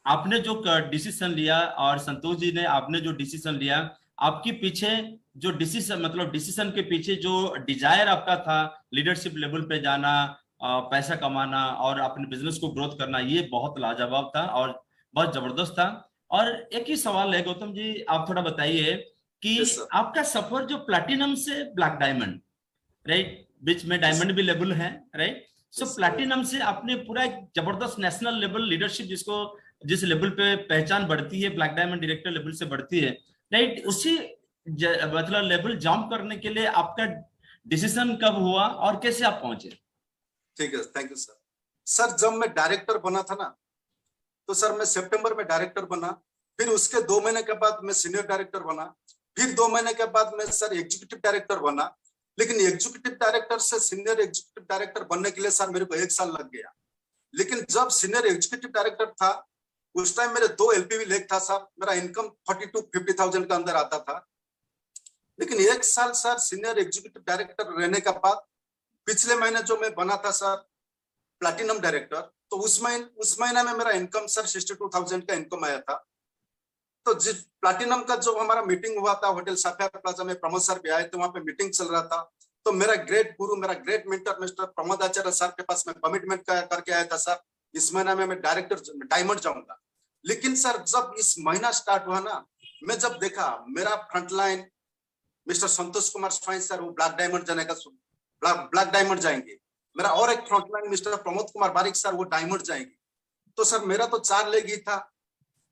आपने जो डिसीजन लिया, और संतोष जी ने आपने जो डिसीजन लिया, आपके पीछे जो डिसीजन, मतलब डिसीजन के पीछे जो डिजायर आपका था, लीडरशिप लेवल पे जाना, पैसा कमाना और अपने बिजनेस को ग्रोथ करना, ये बहुत लाजवाब था और बहुत जबरदस्त था। और एक ही सवाल है गौतम जी, आप थोड़ा बताइए कि यस सर। आपका सफर जो प्लैटिनम से ब्लैक डायमंड, राइट, बीच में डायमंड भी लेवल है, राइट, सो Yes, प्लैटिनम से आपने पूरा एक जबरदस्त नेशनल लेवल लीडरशिप, जिसको जिस लेवल पे पहचान बढ़ती है, ब्लैक डायमंड डायरेक्टर लेवल से बढ़ती है, राइट, उसी मतलब लेवल जंप करने के लिए आपका डिसीजन कब हुआ और कैसे आप पहुंचे? ठीक है, थैंक यू सर। सर जब मैं डायरेक्टर बना था ना, तो सर मैं सितंबर में डायरेक्टर बना, फिर उसके 2 महीने के बाद मैं सीनियर डायरेक्टर बना, फिर 2 महीने के बाद मैं सर एग्जीक्यूटिव डायरेक्टर बना। लेकिन एग्जीक्यूटिव डायरेक्टर से सीनियर एग्जीक्यूटिव डायरेक्टर बनने के लिए सर मेरे को 1 साल लग गया। लेकिन जब सीनियर एग्जीक्यूटिव डायरेक्टर था, उस टाइम मेरे 2 एलपीवी लेग था सर, मेरा इनकम 42-50,000 का अंदर आता था। लेकिन 1 साल सर सीनियर एग्जीक्यूटिव डायरेक्टर रहने के बाद, पिछले महीने जो मैं बना था सर प्लैटिनम डायरेक्टर, तो उस महीने में मेरा इनकम सर 62,000 का इनकम आया था। तो जिस प्लैटिनम का जो हमारा मीटिंग हुआ था होटल साफिया प्लाजा में, प्रमोद सर भी आए थे, वहां पे मीटिंग चल रहा था। तो मेरा ग्रेट गुरु, मेरा great mentor mister Pramod Acharya sir के पास मैं कमिटमेंट करके आया था, सर इस महीने में मैं डायरेक्टर डायमंड जाऊंगा। लेकिन सर जब इस महीना स्टार्ट हुआ ना, मैं जब देखा मेरा frontline mister Santosh Kumar swine sir वो ब्लैक डायमंड जाने का, ब्लैक डायमंड जाएंगे, मेरा और एक फ्रंटलाइन मिस्टर प्रमोद कुमार बारिक सर वो डायमंड जाएंगे। तो सर मेरा तो 4 लेग ही था,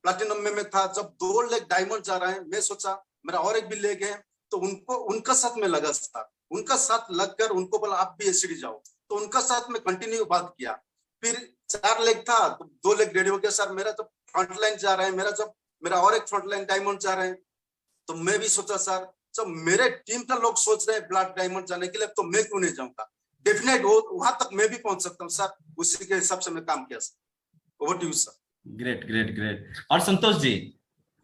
प्लैटिनम में मैं था। जब 2 लेग डायमंड जा रहा है, मैं सोचा मेरा और एक भी लेग है, तो उनका साथ में लगा सर, उनका साथ लगकर उनको बोला आप भी एसीडी जाओ, तो उनका साथ में कंटिन्यू बात किया। फिर 4 लेग था तो 2 लेग रेडी हो गया सर। मेरा जब फ्रंटलाइन जा रहा है, मेरा और एक फ्रंटलाइन डायमंड जा रहे हैं, तो मैं भी सोचा सर जब मेरे टीम का लोग सोच रहे हैं ब्लैक डायमंड जाने के लिए, तो मैं क्यों नहीं जाऊंगा, डेफिनेट वहां तक मैं भी पहुंच सकता हूँ सर। उसी के हिसाब से मैं काम किया sir. Over to you sir. Great great great. और संतोष जी,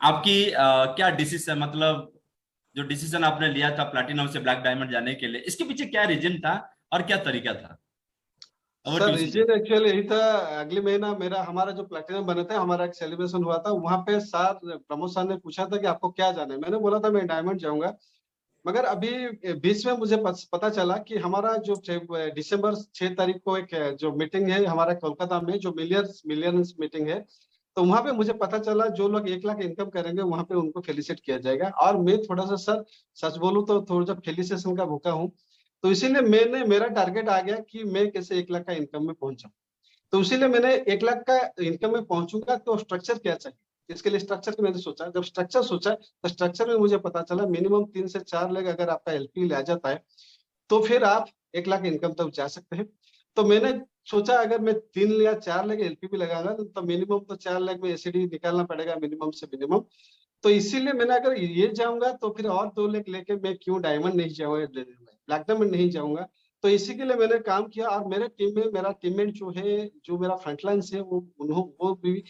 आपकी क्या डिसीजन, मतलब जो डिसीजन आपने लिया था प्लैटिनम से ब्लैक डायमंड जाने के लिए, इसके पीछे क्या रीजन था और क्या तरीका था? सर रीजन एक्चुअली यही था, अगले महीना हमारा जो प्लैटिनम बने थे, हमारा एक सेलिब्रेशन हुआ था वहां पे। सर प्रमोद सर ने पूछा था कि आपको क्या जाना है, मैंने बोला था मैं डायमंड जाऊंगा। मगर अभी बीच में मुझे पता चला कि हमारा जो दिसंबर 6 तारीख को एक जो मीटिंग है हमारा कोलकाता में, जो मिलियंस मीटिंग है, तो वहां पे मुझे पता चला जो लोग 1 लाख इनकम करेंगे वहां पे उनको फेलिसिट किया जाएगा। और मैं थोड़ा सा सर सच बोलूं तो थोड़ा सा फेलिसिटेशन का भूखा हूँ, तो इसीलिए मेरा टारगेट आ गया कि मैं कैसे 1 लाख का इनकम में पहुंच जाऊं। तो इसीलिए मैंने 1 लाख का इनकम में पहुंचूंगा तो स्ट्रक्चर क्या चाहिए, इसके लिए स्ट्रक्चर की मैंने सोचा। जब स्ट्रक्चर सोचा तो स्ट्रक्चर में मुझे पता चला मिनिमम 3 से 4 लाख अगर आपका एलपी आ जाता है तो फिर आप 1 लाख इनकम तक जा सकते हैं। तो मैंने सोचा अगर मैं 3 या 4 लाख एलपी लगाऊंगा तो मिनिमम तो 4 लाख में एसीडी निकालना पड़ेगा मिनिमम से मिनिमम। तो इसीलिए मैंने अगर ये जाऊंगा तो फिर और 2 लाख लेके मैं क्यों डायमंड नहीं जाऊंगा, ब्लैक डायमंड नहीं जाऊंगा। तो इसी के लिए मैंने काम किया। और मेरे टीम में मेरा टीममेट जो है, जो मेरा फ्रंटलाइन है, वो भी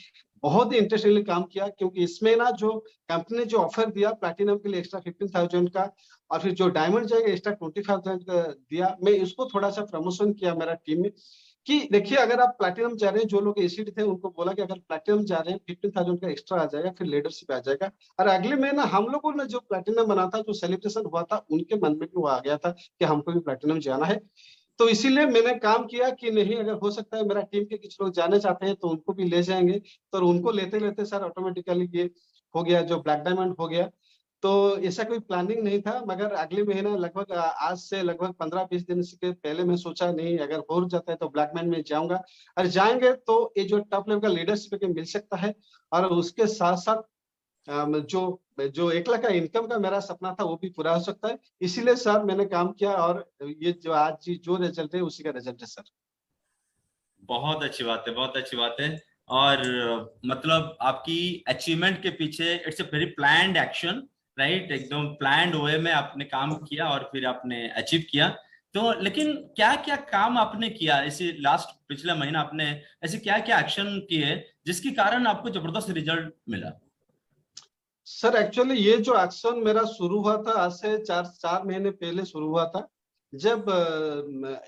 बहुत ही इंटरेस्टिंगली काम किया, क्योंकि इसमें ना जो कंपनी ने जो ऑफर दिया प्लैटिनम के लिए एक्स्ट्रा 15,000 का, और फिर जो डायमंड जाएगा एक्स्ट्रा 25,000 का दिया, मैं इसको थोड़ा सा प्रमोशन किया मेरा टीम में कि देखिए अगर आप प्लैटिनम जा रहे हैं, जो लोग एसीडी थे उनको बोला कि अगर प्लैटिनम जा रहे हैं 15,000 का एक्स्ट्रा आ जाएगा, फिर लीडरशिप आ जाएगा। और अगले महीना हम लोगों ने जो प्लैटिनम बना था, जो सेलिब्रेशन हुआ था, उनके मन में भी वो आ गया था कि हमको भी प्लैटिनम जाना है। तो इसीलिए मैंने काम किया कि नहीं, अगर हो सकता है मेरा टीम के कुछ लोग जाने चाहते हैं तो उनको भी ले जाएंगे। तो उनको लेते लेते सर ऑटोमेटिकली ये हो गया, जो ब्लैक डायमंड हो गया। तो ऐसा कोई प्लानिंग नहीं था, मगर अगले महीना लगभग आज से लगभग 15-20 दिन के पहले मैं सोचा नहीं, अगर हो जाता है तो ब्लैक डायमंड में जाऊंगा। और जाएंगे तो ये जो टॉप लेवल का लीडरशिप मिल सकता है, और उसके साथ साथ जो 1 लाख का इनकम का मेरा सपना था वो भी पूरा हो सकता है। इसीलिए सर मैंने काम किया, और ये जो आज जो रिजल्ट है उसी का रिजल्ट है सर। बहुत अच्छी बात है, बहुत अच्छी बात है। और मतलब आपकी अचीवमेंट के पीछे it's a very planned action, right, एकदम प्लान्ड वे में आपने काम किया और फिर आपने अचीव किया। तो लेकिन क्या क्या काम आपने किया इसी लास्ट पिछला महीना, आपने ऐसे क्या क्या एक्शन किए जिसके कारण आपको जबरदस्त रिजल्ट मिला? सर एक्चुअली ये जो एक्शन मेरा शुरू हुआ था आज से 4 महीने पहले शुरू हुआ था। जब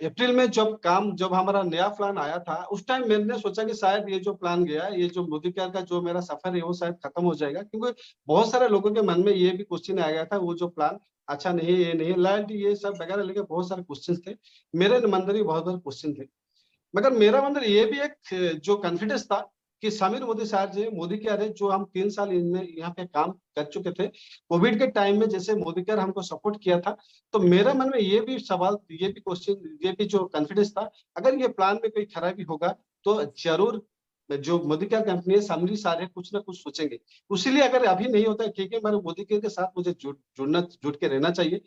अप्रैल में जब हमारा नया प्लान आया था, उस टाइम मैंने सोचा कि शायद ये जो प्लान गया, ये जो मोदी केयर का जो मेरा सफर है वो शायद खत्म हो जाएगा, क्योंकि बहुत सारे लोगों के मन में ये भी क्वेश्चन आ गया था, वो जो प्लान अच्छा नहीं, ये नहीं लॉयल्टी, ये सब वगैरह लेके बहुत सारे क्वेश्चन थे। मेरे मन में भी बहुत सारे क्वेश्चन थे, मगर मेरा अंदर ये भी एक जो कॉन्फिडेंस था कि समीर मोदी साहब जी, मोदी केयर है, जो हम 3 साल इनमें यहाँ पे काम कर चुके थे। कोविड के टाइम में जैसे मोदी केयर हमको सपोर्ट किया था, तो मेरे मन में ये भी सवाल, ये भी क्वेश्चन, ये भी जो कॉन्फिडेंस था, अगर ये प्लान में कोई खराबी होगा तो जरूर जो मोदी केयर कंपनी है, समीर सारे कुछ ना कुछ सोचेंगे। उसीलिए अगर अभी नहीं होता है, ठीक है, मेरे मोदी केयर के साथ मुझे जुड़ के रहना चाहिए।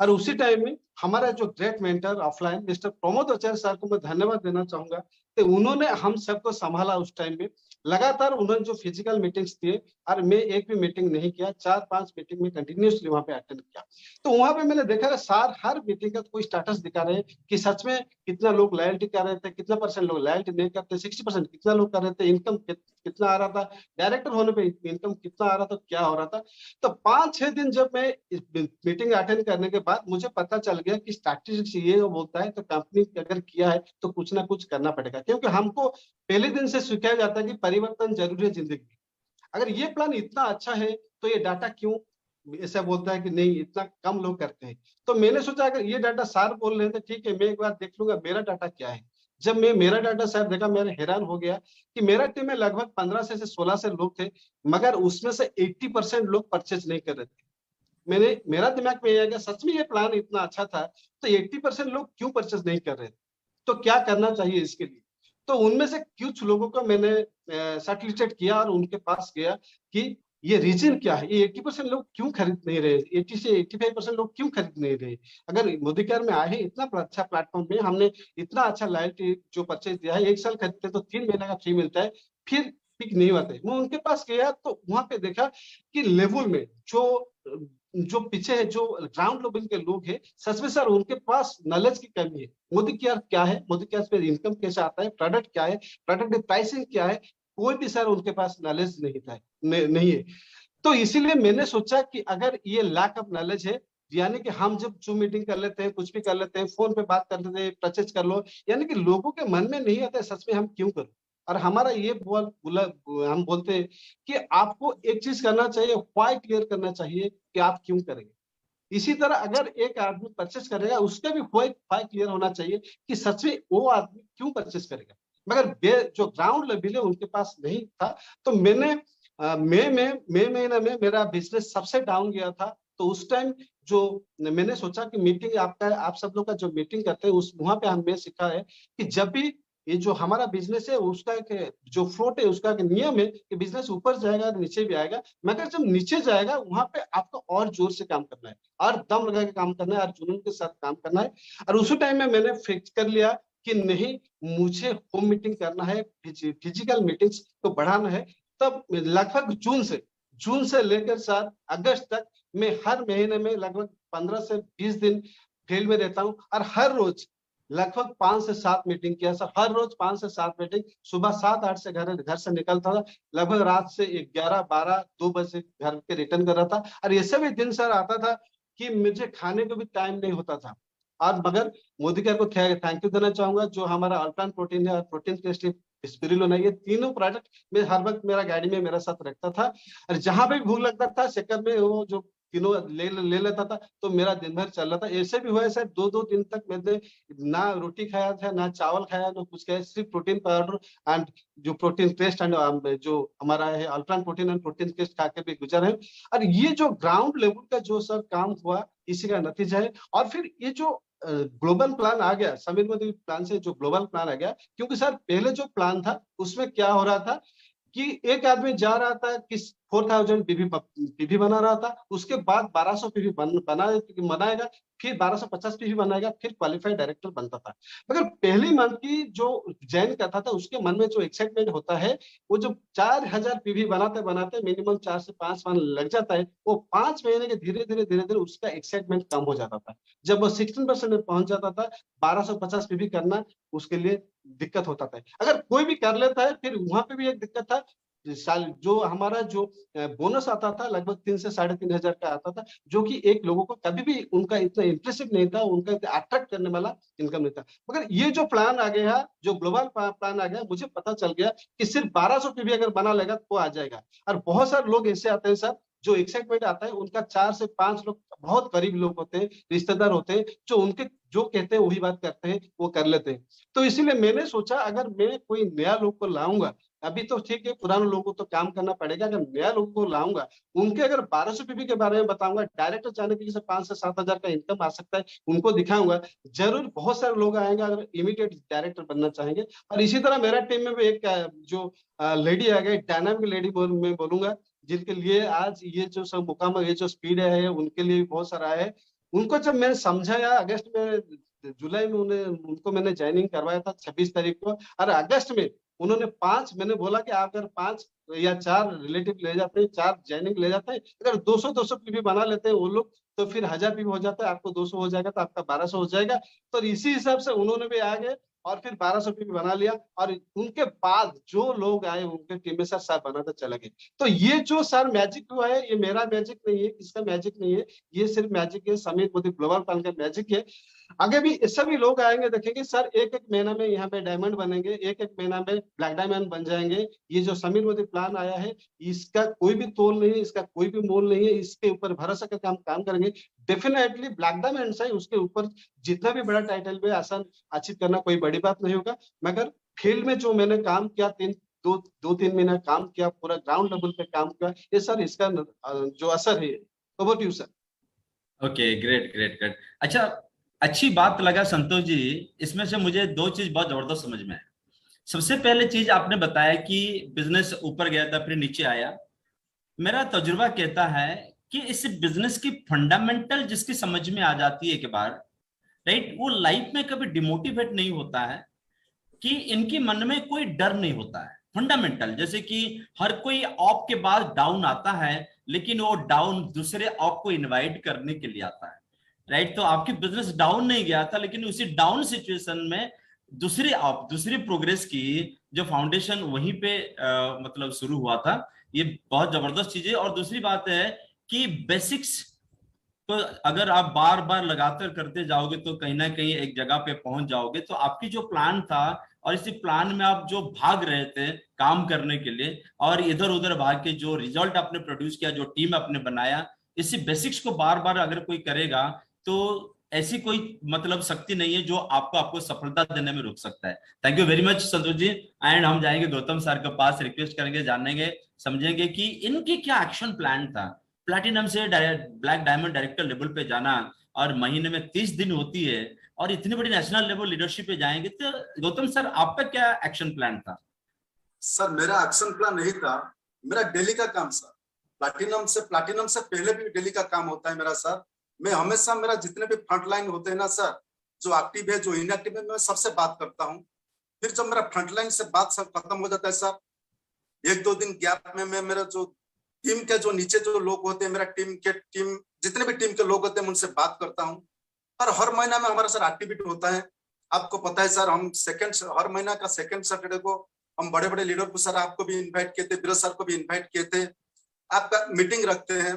और उसी टाइम में हमारा जो great mentor offline mister Pramod Acharya sir को मैं धन्यवाद देना चाहूंगा कि उन्होंने हम सबको संभाला उस टाइम में। लगातार उन्होंने जो फिजिकल मीटिंग्स दिए, और मैं एक भी मीटिंग नहीं किया, 4-5 मीटिंग में कंटिन्यूसली वहां पे अटेंड किया। तो वहां पे मैंने देखा कि सर हर मीटिंग का कोई स्टेटस दिखा रहे हैं कि सच में कितना लोग लॉयल्टी कर रहे थे, कितना परसेंट लोग लॉयल्टी नहीं करते, 60% कितना लोग कर रहे थे, इनकम कितना आ रहा था, डायरेक्टर होने पे इनकम कितना आ रहा था, क्या हो रहा था। तो 5-6 दिन जब मैं मीटिंग अटेंड करने के बाद मुझे पता चल गया कि स्टैटिस्टिक्स ये बोलता है, तो कंपनी अगर किया है तो कुछ ना कुछ करना पड़ेगा, क्योंकि हमको पहले दिन से सिखाया जाता है कि परिवर्तन जरूरी है जिंदगी में। अगर ये प्लान इतना अच्छा है तो ये डाटा क्यों ऐसा बोलता है कि नहीं, इतना कम लोग करते हैं। तो मैंने सोचा अगर ये डाटा सार बोल रहे थे, ठीक है, मैं एक बार देख लूंगा मेरा डाटा क्या है। जब मैं मेरा डाटा साहब देखा, मैं हैरान हो गया कि मेरा टीम में लगभग 15 से 16 से लोग थे, मगर उसमें से 80% लोग परचेज नहीं कर रहे थे। मेरा दिमाग में ये आ गया, सच में ये प्लान इतना अच्छा था तो 80% लोग क्यों परचेज नहीं कर रहे थे, तो क्या करना चाहिए इसके लिए। तो उनमें से कुछ लोगों को मैंने सर्टिफिकेट किया और उनके पास गया कि ये रीजन क्या है, ये 80% लोग क्यों खरीद नहीं रहे, 80 से 85% लोग क्यों खरीद नहीं रहे। अगर मोदी केयर में आए हैं, इतना अच्छा प्लेटफॉर्म में हमने इतना अच्छा लॉयल्टी जो परचेज दिया है, 1 साल खरीदते तो 3 महीने का फ्री मिलता है, फिर पिक नहीं होते। मैं उनके पास गया तो वहां पे देखा कि लेवल में जो पीछे है, जो ग्राउंड लेवल के लोग हैं, सच में सर उनके पास नॉलेज की कमी है। मोदी केयर क्या है, मोदी केयर पे इनकम कैसे आता है, प्रोडक्ट क्या है, प्रोडक्ट की प्राइसिंग क्या है, कोई भी सर उनके पास नॉलेज नहीं था, नहीं है। तो इसीलिए मैंने सोचा कि अगर ये लैक ऑफ नॉलेज है, यानी कि हम जब जूम मीटिंग कर लेते हैं, कुछ भी कर लेते हैं, फोन पे बात कर लेते हैं, परचेज कर लो, यानी कि लोगों के मन में नहीं आता है सच में हम क्यों करें। और हमारा ये हम बोलते हैं कि आपको एक चीज करना चाहिए, व्हाई क्लियर करना चाहिए कि आप क्यों करेंगे। इसी तरह अगर एक आदमी परचेस करेगा, उसका भी व्हाई क्लियर होना चाहिए कि सच में वो आदमी क्यों परचेस करेगा। मगर जो ग्राउंड लेवल है उनके पास नहीं था। तो मैंने मई महीने में मेरा बिजनेस सबसे डाउन गया था। तो उस टाइम जो मैंने सोचा कि मीटिंग आप सब लोग का जो मीटिंग करते हैं, उस वहां पे हमें सीखा है कि जब भी ये जो हमारा बिजनेस है उसका एक जो फ्लोट है, उसका एक नियम है कि बिजनेस ऊपर जाएगा नीचे भी आएगा, मगर जब नीचे जाएगा वहां पे आपको और जोर से काम करना है, और दम लगा के काम करना है, और जुनून के साथ काम करना है। और उसी टाइम में मैंने फिक्स कर लिया कि नहीं, मुझे होम मीटिंग करना है, फिजिकल मीटिंग्स को बढ़ाना है। तब लगभग जून से लेकर सर अगस्त तक मैं हर महीने में लगभग 15 से 20 दिन फील्ड में रहता हूँ, और हर रोज लगभग 5 से 7 मीटिंग किया सर। हर रोज 5 से 7 मीटिंग, सुबह 7-8 से घर से निकलता था, लगभग रात से 11-12-2 बजे घर के रिटर्न कर रहा था। और ऐसे भी दिन सर आता था कि मुझे खाने को भी टाइम नहीं होता था। और मगर मोदी केयर को थैंक यू देना चाहूंगा, जो हमारा अल्ट्रान प्रोटीन है और प्रोटीन टेस्ट स्पिरुलिना, ये तीनों प्रोडक्ट में हर वक्त मेरा गाड़ी में मेरा साथ रखता था। और जहां भी भूख लगता था शेकर में वो जो तीनों ले लेता था, तो मेरा दिन भर चल रहा था। ऐसे भी हुआ है सर, 2-2 दिन तक मैंने ना रोटी खाया था, ना चावल खाया, ना कुछ खाया, सिर्फ प्रोटीन पाउडर एंड जो प्रोटीन टेस्ट एंड जो हमारा है अल्ट्रान प्रोटीन एंड प्रोटीन टेस्ट खा के भी गुजर है। और ये जो ग्राउंड लेवल का जो सर काम हुआ, इसी का नतीजा है। और फिर ये जो ग्लोबल प्लान आ गया, समीर मोदी प्लान से जो ग्लोबल प्लान आ गया, क्योंकि सर पहले जो प्लान था उसमें क्या हो रहा था कि एक आदमी जा रहा था कि 4000 पीवी बना रहा था, उसके बाद 1200 पीवी बनाएगा, फिर 1250 पीवी बनाएगा, फिर क्वालिफाइड डायरेक्टर बनता था। मगर पहली मंथ की जो ज्वाइन करता था उसके मन में जो एक्साइटमेंट होता है, वो जो 4000 पीवी बनाते बनाते मिनिमम 4 से 5 मंथ लग जाता है, वो 5 महीने के धीरे धीरे उसका एक्साइटमेंट कम हो जाता था। जब वो 16% में पहुंच जाता था, 1250 पीवी करना उसके लिए दिक्कत होता था। अगर कोई भी कर लेता है, फिर वहां पे भी एक दिक्कत था, साल जो हमारा जो बोनस आता था लगभग 3 से 3,500 का आता था, जो कि एक लोगों को कभी भी उनका इतना इंप्रेसिव नहीं था, उनका अट्रैक्ट करने वाला इनकम नहीं था। मगर ये जो प्लान आ गया, जो ग्लोबल प्लान आ गया, मुझे पता चल गया कि सिर्फ 1200 पे भी अगर बना लेगा तो आ जाएगा। और बहुत सारे लोग ऐसे आते हैं सर, जो एक्साइटमेंट आता है उनका 4 से 5 लोग बहुत करीब लोग होते हैं, रिश्तेदार होते हैं, जो उनके जो कहते हैं वही बात करते हैं, वो कर लेते हैं। तो इसीलिए मैंने सोचा अगर मैं कोई नया लोग को लाऊंगा, अभी तो ठीक है पुराने लोगों को तो काम करना पड़ेगा, अगर नया लोगों को लाऊंगा, उनके अगर 1200 पीवी के बारे में बताऊंगा, डायरेक्टर जाने के लिए 5 से 7,000 का इनकम आ सकता है, उनको दिखाऊंगा, जरूर बहुत सारे लोग आएंगे अगर इमीडिएट डायरेक्टर बनना चाहेंगे। और इसी तरह मेरा टीम में भी एक जो लेडी आ गई, डायनामिक लेडी मैं बोलूंगा, जिनके लिए आज ये जो सब मुकाम, ये जो स्पीड है, उनके लिए भी बहुत सारा है। उनको जब मैंने समझाया अगस्त में, जुलाई में उन्हें उनको मैंने ज्वाइनिंग करवाया था 26 तारीख को, और अगस्त में उन्होंने 5, मैंने बोला कि आप अगर 5 या 4 रिलेटिव ले जाते हैं, 4 ज्वाइनिंग ले जाते हैं, अगर 200 पीवी बना लेते हैं वो लोग, तो फिर 1000 पीवी हो जाता है, आपको 200 हो जाएगा तो आपका 1200 हो जाएगा। तो इसी हिसाब से उन्होंने भी आगे और फिर 1200 पीवी बना लिया, और उनके बाद जो लोग आए उनके टीम में सर बनाते चले गए। तो ये जो सर मैजिक हुआ है, ये मेरा मैजिक नहीं है, किसका मैजिक नहीं है, ये सिर्फ मैजिक है समीर मोदी ग्लोबल प्लान का मैजिक है। आगे भी सभी लोग आएंगे, देखेंगे सर एक एक महीना में यहाँ पे डायमंड बनेंगे, एक एक महीना में ब्लैक डायमंड बन जाएंगे। ये जो समीर मोदी प्लान आया है, इसका कोई भी तोल नहीं है, इसका कोई भी मोल नहीं है, इसके ऊपर भरोसा करके हम काम करेंगे, डेफिनेटली ब्लैक डायमंड से उसके ऊपर जितना भी बड़ा टाइटल भी आसान अचीव करना कोई बड़ी बात नहीं होगा। मगर फील्ड में जो मैंने काम किया, 2-3 महीना काम किया, पूरा ग्राउंड लेवल पे काम किया, ये सर इसका जो असर है। Over to you sir. Okay, great great great. अच्छा, अच्छी बात लगा संतोष जी, इसमें से मुझे 2 चीज बहुत जबरदस्त समझ में आया। सबसे पहले चीज आपने बताया कि बिजनेस ऊपर गया था फिर नीचे आया। मेरा तजुर्बा कहता है कि इस बिजनेस की फंडामेंटल जिसकी समझ में आ जाती है एक बार, राइट, वो लाइफ में कभी डिमोटिवेट नहीं होता है, कि इनके मन में कोई डर नहीं होता है फंडामेंटल। जैसे कि हर कोई ऑप के बाद डाउन आता है, लेकिन वो डाउन दूसरे ऑप को इनवाइट करने के लिए आता है, राइट। तो आपकी बिजनेस डाउन नहीं गया था, लेकिन उसी डाउन सिचुएशन में दूसरी ऑप, दूसरी प्रोग्रेस की जो फाउंडेशन वहीं पे मतलब शुरू हुआ था। ये बहुत जबरदस्त चीज है। और दूसरी बात है कि बेसिक्स तो अगर आप बार बार लगातार करते जाओगे तो कहीं ना कहीं एक जगह पे पहुंच जाओगे। तो आपकी जो प्लान था, और इसी प्लान में आप जो भाग रहे थे काम करने के लिए, और इधर उधर भाग के जो रिजल्ट आपने प्रोड्यूस किया, जो टीम आपने बनाया, इसी बेसिक्स को बार बार अगर कोई करेगा तो ऐसी कोई मतलब शक्ति नहीं है जो आपको सफलता देने में रुक सकता है। Thank you very much Santosh ji. And हम जाएंगे गौतम सर के पास, रिक्वेस्ट करेंगे, जानेंगे, समझेंगे कि इनके क्या एक्शन प्लान था प्लैटिनम से ब्लैक डायमंड डायरेक्टर लेवल पे जाना, और महीने में 30 दिन होती है, और इतनी बड़ी नेशनल लेवल लीडरशिप पे जाएंगे। तो गौतम सर, आपका क्या एक्शन प्लान था? सर मेरा एक्शन प्लान नहीं था, मेरा डेली का काम सर। प्लैटिनम से पहले भी डेली का काम होता है मेरा सर। मैं हमेशा, मेरा जितने भी फ्रंटलाइन होते हैं ना सर, जो एक्टिव है जो इनएक्टिव है, मैं सबसे बात करता हूँ। फिर जब मेरा फ्रंटलाइन से बात सब खत्म हो जाता है सर, 1-2 दिन गैप में मैं मेरा जो टीम के जो नीचे जो लोग होते हैं, मेरा टीम जितने भी टीम के लोग होते हैं उनसे बात करता हूँ। और हर महीना में हमारा सर एक्टिविटी होता है। आपको पता है सर, हम हर महीना का सेकंड सैटरडे को हम बड़े बड़े लीडर को, सर आपको भी इनवाइट किए थे, बीरज सर को भी इनवाइट किए थे, आपका मीटिंग रखते हैं।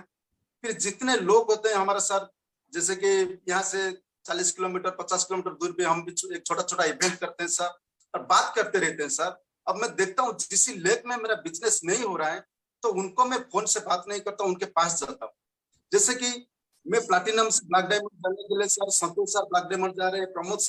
फिर जितने लोग होते हैं हमारा सर, जैसे कि यहाँ से 40 किलोमीटर 50 किलोमीटर दूर पे हम भी एक छोटा छोटा इवेंट करते हैं सर, और बात करते रहते हैं सर। अब मैं देखता हूँ जिस लेक में मेरा बिजनेस नहीं हो रहा है, तो उनको मैं फोन से बात नहीं करता, उनके पास जाता हूँ। जैसे कि मैं प्लैटिनम से ब्लैक डायमंड जाने के लिए सर, संतोष सर ब्लैक डायमंड जा रहे हैं, प्रमोद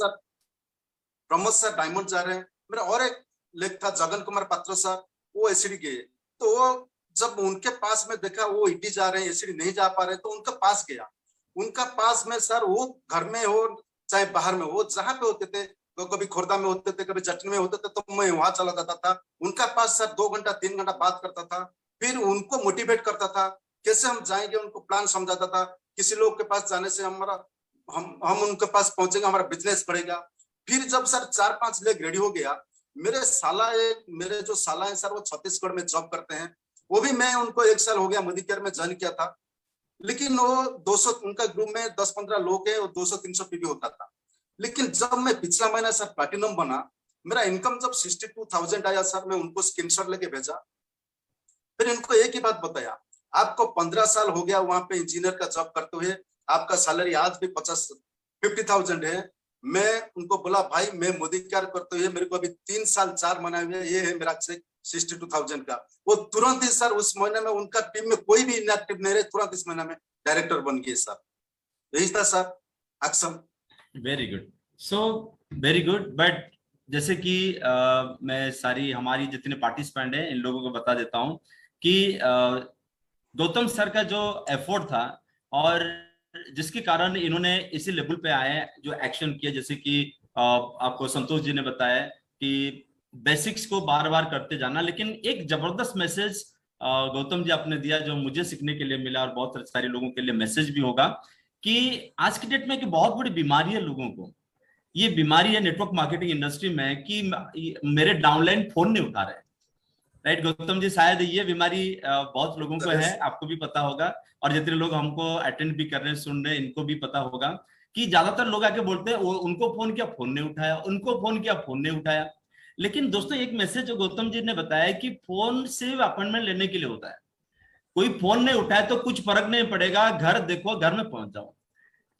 सर डायमंड जा रहे हैं। मेरा और एक लेक था जगन कुमार पात्र सर, वो एसीडी गए। तो वो जब उनके पास में देखा वो ईटी जा रहे हैं, एसीडी नहीं जा पा रहे, तो उनके पास गया। उनका पास में सर, वो घर में हो चाहे बाहर में हो, जहां पे होते थे, तो कभी खुर्दा में होते थे, कभी जटनी में होते थे, तो मैं वहां चला जाता था। उनका पास सर 2 घंटा 3 घंटा बात करता था, फिर उनको मोटिवेट करता था, कैसे हम जाएंगे, उनको प्लान समझाता था। किसी लोग के पास जाने से हम उनके पास पहुंचेंगे, हमारा बिजनेस बढ़ेगा। फिर जब सर 4-5 लेग रेडी हो गया, मेरे जो साला है सर, वो छत्तीसगढ़ में जॉब करते हैं। वो भी मैं उनको 1 साल हो गया मोदी केयर में ज्वाइन किया था, लेकिन वो 200, उनका ग्रुप में 10-15 लोग है, वो 200-300 पीवी होता था। लेकिन जब मैं पिछला महीना सर प्लैटिनम बना, मेरा इनकम जब 62,000 आया सर, मैं उनको स्क्रीनशॉट लेके भेजा। फिर इनको एक ही बात बताया, आपको 15 साल हो गया वहां पे इंजीनियर का जॉब करते हुए, आपका सैलरी आज भी 50,000 है। मैं उनको बोला भाई मैं मोदी कार्य करते हुए मेरे को अभी 3 साल 4 महीने में ये है मेरा चेक 62,000 का। वो तुरंत ही सर उस महीने में उनका टीम में कोई भी इनएक्टिव नहीं रहे, तुरंत इस महीने में डायरेक्टर बन गए सर। यही था sir action. Very good, so very good. But जैसे कि मैं सारी हमारी जितने पार्टिसिपेंट हैं इन लोगों को बता देता हूं कि गौतम सर का जो एफर्ट था और जिसके कारण इन्होंने इसी लेवल पे आए जो एक्शन किया, जैसे कि आपको संतोष जी ने बताया कि बेसिक्स को बार बार करते जाना, लेकिन एक जबरदस्त मैसेज गौतम जी आपने दिया जो मुझे सीखने के लिए मिला और बहुत सारे लोगों के लिए मैसेज भी होगा कि आज की डेट में एक बहुत बड़ी बीमारी है लोगों को, ये बीमारी है नेटवर्क मार्केटिंग इंडस्ट्री में कि मेरे डाउनलाइन फोन नहीं उठा रहे। राइट गौतम जी, शायद ये बीमारी बहुत लोगों को है, आपको भी पता होगा और जितने लोग हमको अटेंड भी कर रहे हैं सुन रहे हैं इनको भी पता होगा कि ज्यादातर लोग आके बोलते हैं उनको फोन किया फोन नहीं उठाया, उनको फोन किया फोन नहीं उठाया। लेकिन दोस्तों एक मैसेज जो गौतम जी ने बताया कि फोन सिर्फ अपॉइंटमेंट लेने के लिए होता है, कोई फोन नहीं उठाए तो कुछ फर्क नहीं पड़ेगा, घर देखो घर में पहुंच जाओ।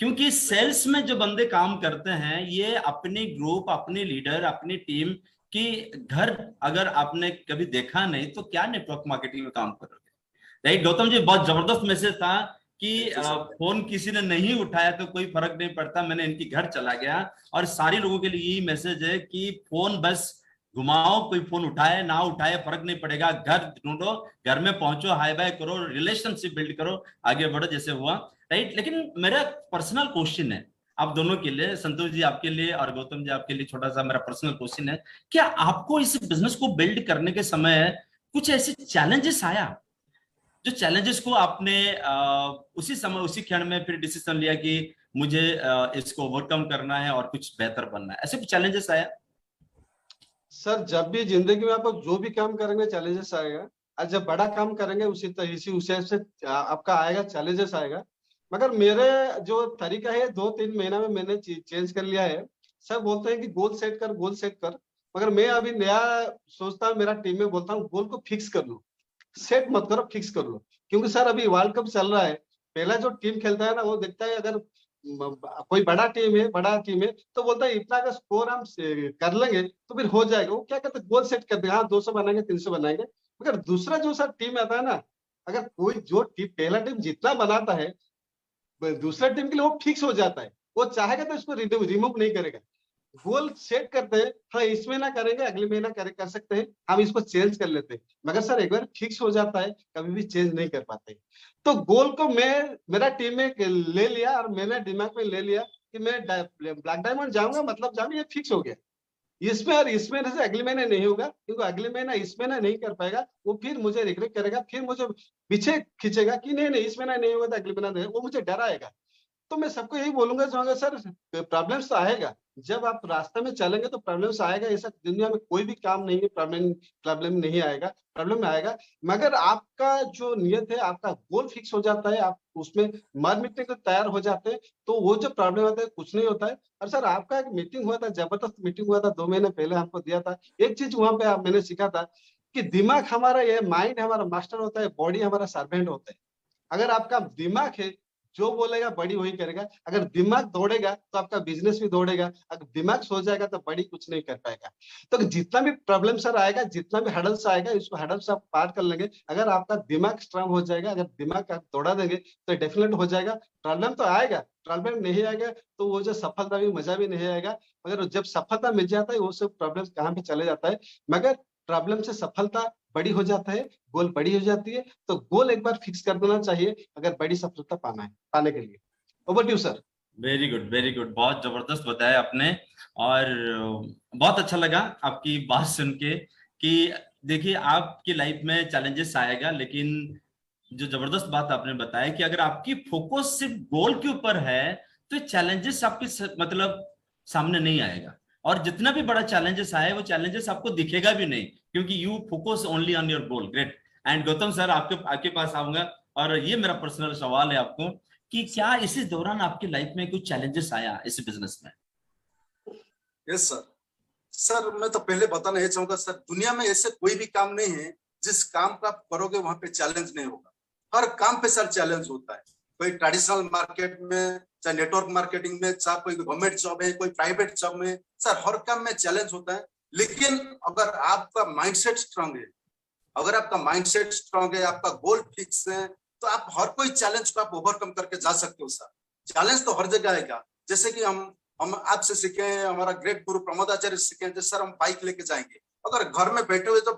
क्योंकि सेल्स में जो बंदे काम करते हैं ये अपनी ग्रुप अपनी लीडर अपनी टीम कि घर अगर आपने कभी देखा नहीं तो क्या नेटवर्क मार्केटिंग में काम करोगे। राइट गौतम जी, बहुत जबरदस्त मैसेज था कि फोन किसी ने नहीं उठाया तो कोई फर्क नहीं पड़ता, मैंने इनकी घर चला गया। और सारे लोगों के लिए यही मैसेज है कि फोन बस घुमाओ, कोई फोन उठाए ना उठाए फर्क नहीं पड़ेगा, घर ढूंढो, घर में पहुंचो, हाई बाय करो, रिलेशनशिप बिल्ड करो, आगे बढ़ो जैसे हुआ। राइट, लेकिन मेरा पर्सनल क्वेश्चन है आप दोनों के लिए, संतोष जी आपके लिए और गौतम जी आपके लिए, छोटा सा मेरा पर्सनल क्वेश्चन है, क्या आपको इस बिजनेस को बिल्ड करने के समय कुछ ऐसे चैलेंजेस आया जो चैलेंजेस को आपने उसी समय उसी क्षण में फिर डिसीजन लिया कि मुझे इसको ओवरकम करना है और कुछ बेहतर बनना है, ऐसे कुछ चैलेंजेस आया? सर जब भी जिंदगी में आप जो भी काम करेंगे चैलेंजेस आएगा, और जब बड़ा काम करेंगे उसी हिसाब से आपका आएगा चैलेंजेस आएगा। मगर मेरे जो तरीका है 2-3 महीना में मैंने चेंज कर लिया है। सब बोलते हैं कि गोल सेट कर गोल सेट कर, मगर मैं अभी नया सोचता हूँ, मेरा टीम में बोलता हूँ गोल को फिक्स कर लो, सेट मत करो फिक्स कर लो। क्योंकि सर अभी वर्ल्ड कप चल रहा है, पहला जो टीम खेलता है ना वो देखता है अगर कोई बड़ा टीम है तो बोलता है इतना का स्कोर हम कर लेंगे तो फिर हो जाएगा। वो क्या करते हैं गोल सेट करते हैं, हाँ 200 बनाएंगे 300 बनाएंगे। मगर दूसरा जो सर टीम आता है ना, अगर कोई जो टीम पहला टीम जितना बनाता है दूसरा टीम के लिए वो फिक्स हो जाता है, वो चाहेगा तो इसको रिमूव नहीं करेगा। गोल सेट करते हैं, हाँ इसमें ना करेंगे अगले महीना कर सकते हैं, हम इसको चेंज कर लेते हैं। मगर सर एक बार फिक्स हो जाता है कभी भी चेंज नहीं कर पाते। तो गोल को मेरा टीम में ले लिया और मैंने दिमाग में ले लिया कि मैं ब्लैक डायमंड जाऊंगा, मतलब जाऊंगा, ये फिक्स हो गया। इसमें और इस महीने से अगले महीने नहीं होगा, क्योंकि अगले महीना इस महीना नहीं कर पाएगा, वो फिर मुझे रिग्रेट करेगा, फिर मुझे पीछे खींचेगा कि नहीं इस महीना नहीं होगा तो अगले महीना नहीं, वो मुझे डराएगा। तो मैं सबको यही बोलूंगा चाहूंगा सर प्रॉब्लम्स तो आएगा, जब आप रास्ते में चलेंगे तो प्रॉब्लम्स आएगा, ऐसा दुनिया में कोई भी काम नहीं है प्रॉब्लम नहीं आएगा, प्रॉब्लम आएगा। मगर आपका जो नियत है, आपका गोल फिक्स हो जाता है, आप उसमें मर मिटने को तैयार हो जाते हैं, तो वो जो प्रॉब्लम आता है कुछ नहीं होता है। और सर आपका एक मीटिंग हुआ था, जबरदस्त मीटिंग हुआ था 2 महीने पहले हमको दिया था। एक चीज वहां पे मैंने सीखा था कि दिमाग हमारा, ये माइंड हमारा मास्टर होता है, बॉडी हमारा सर्वेंट होता है। अगर आपका दिमाग है जो बोलेगा बड़ी वही करेगा, अगर दिमाग दौड़ेगा तो आपका बिजनेस भी दौड़ेगा, अगर दिमाग सो जाएगा तो बड़ी कुछ नहीं कर पाएगा। तो जितना भी प्रॉब्लम सर आएगा, जितना भी हडल्स आएगा, इसको हडल्स आप पार कर लेंगे। अगर आपका दिमाग स्ट्रांग हो जाएगा, अगर दिमाग आप दौड़ा देंगे तो डेफिनेट हो जाएगा। प्रॉब्लम तो आएगा, प्रॉब्लम नहीं आएगा तो वो जो सफलता भी मजा भी नहीं आएगा। मगर जब सफलता मिल जाता है वो सब प्रॉब्लम कहाँ पे चले जाता है। मगर प्रॉब्लम से सफलता बड़ी हो जाता है, गोल बड़ी हो जाती है। तो गोल एक बार फिक्स कर देना चाहिए अगर बड़ी सफलता पाने के लिए। Over to you sir. Very good very good, बहुत जबरदस्त बताया आपने और बहुत अच्छा लगा आपकी बात सुन के कि देखिए आपकी लाइफ में चैलेंजेस आएगा, लेकिन जो जबरदस्त बात आपने बताया कि अगर आपकी फोकस सिर्फ गोल के ऊपर है तो चैलेंजेस आपके मतलब सामने नहीं आएगा, और जितना भी बड़ा चैलेंजेस आए वो चैलेंजेस आपको दिखेगा भी नहीं, क्योंकि you focus only on your goal. Great. And Gautam sir आपके पास आऊंगा और ये मेरा पर्सनल सवाल है आपको कि क्या इसी दौरान आपकी लाइफ में कुछ चैलेंजेस आया इस बिजनेस में? Yes sir. सर मैं तो पहले बताना ये चाहूंगा सर, दुनिया में ऐसे कोई भी काम नहीं है जिस काम को आप करोगे वहां पे चैलेंज नहीं होगा। हर काम पे सर चैलेंज होता है, कोई ट्रेडिशनल मार्केट में, चाहे नेटवर्क मार्केटिंग में, चाहे कोई गवर्नमेंट जॉब है, कोई प्राइवेट जॉब में, सर हर काम में चैलेंज होता है। लेकिन अगर आपका माइंडसेट स्ट्रांग है, अगर आपका माइंडसेट स्ट्रांग है, आपका गोल फिक्स है, तो आप हर कोई चैलेंज को आप ओवरकम करके जा सकते हो सर। चैलेंज तो हर जगह आएगा। जैसे कि हम आपसे सीखे हैं, हमारा ग्रेट गुरु प्रमोद आचार्य सीखे हैं, सर हम बाइक लेके जाएंगे, अगर घर में बैठे हुए तो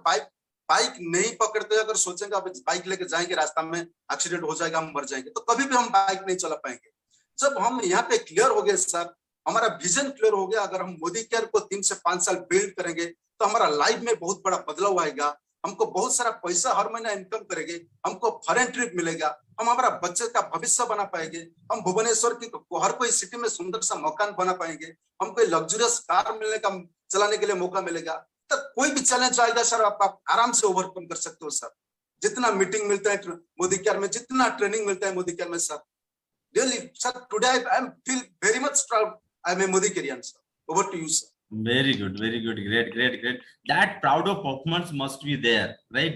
बाइक नहीं पकड़ते, अगर सोचेंगे अब बाइक लेके जाएंगे, रास्ता में एक्सीडेंट हो जाएगा, हम मर जाएंगे, तो कभी भी हम बाइक नहीं चला पाएंगे। जब हम यहाँ पे क्लियर हो गए सर, हमारा विजन क्लियर हो गया, अगर हम मोदी केयर को 3 से 5 साल बिल्ड करेंगे तो हमारा लाइफ में बहुत बड़ा बदलाव आएगा, हमको बहुत सारा पैसा हर महीना इनकम करेंगे, हमको फॉरेन ट्रिप मिलेगा, हम हमारा बच्चे का भविष्य बना पाएंगे, हम भुवनेश्वर की हर कोई सिटी में सुंदर सा मकान बना पाएंगे, हमको लग्जरियस कार मिलने का चलाने के लिए मौका मिलेगा। तो कोई भी चैलेंज आएगा सर, आप आराम से ओवरकम कर सकते हो सर। जितना मीटिंग मिलता है मोदी केयर में, जितना ट्रेनिंग मिलता है मोदी केयर में sir, really sir today I am feel very much proud, I am a Modicarian sir. Over to you sir. Very good, great. That proud of performance must be there, right?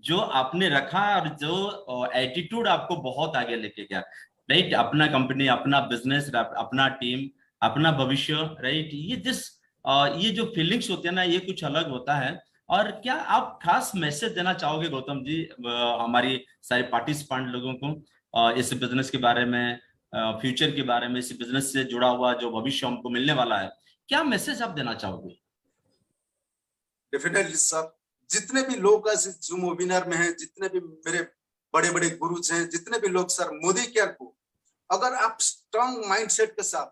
जो आपने रखा और जो एटीट्यूड आपको बहुत आगे लेके गया, राइट? अपना कंपनी, अपना बिजनेस, अपना टीम, अपना भविष्य, राइट? ये जो फीलिंग्स होती है ना, ये कुछ अलग होता है। और क्या आप खास मैसेज देना चाहोगे गौतम जी हमारी सारे पार्टिसिपेंट लोगों को इस बिजनेस के बारे में, फ्यूचर के बारे में, इस बिजनेस से जुड़ा हुआ जो भविष्य हमको मिलने वाला है, क्या मैसेज आप देना चाहोगे? डेफिनेटली सर, जितने भी लोग जूम वेबिनार में हैं, जितने भी मेरे बड़े बड़े गुरुज हैं, जितने भी लोग सर, मोदी केयर को अगर आप स्ट्रांग माइंडसेट के साथ,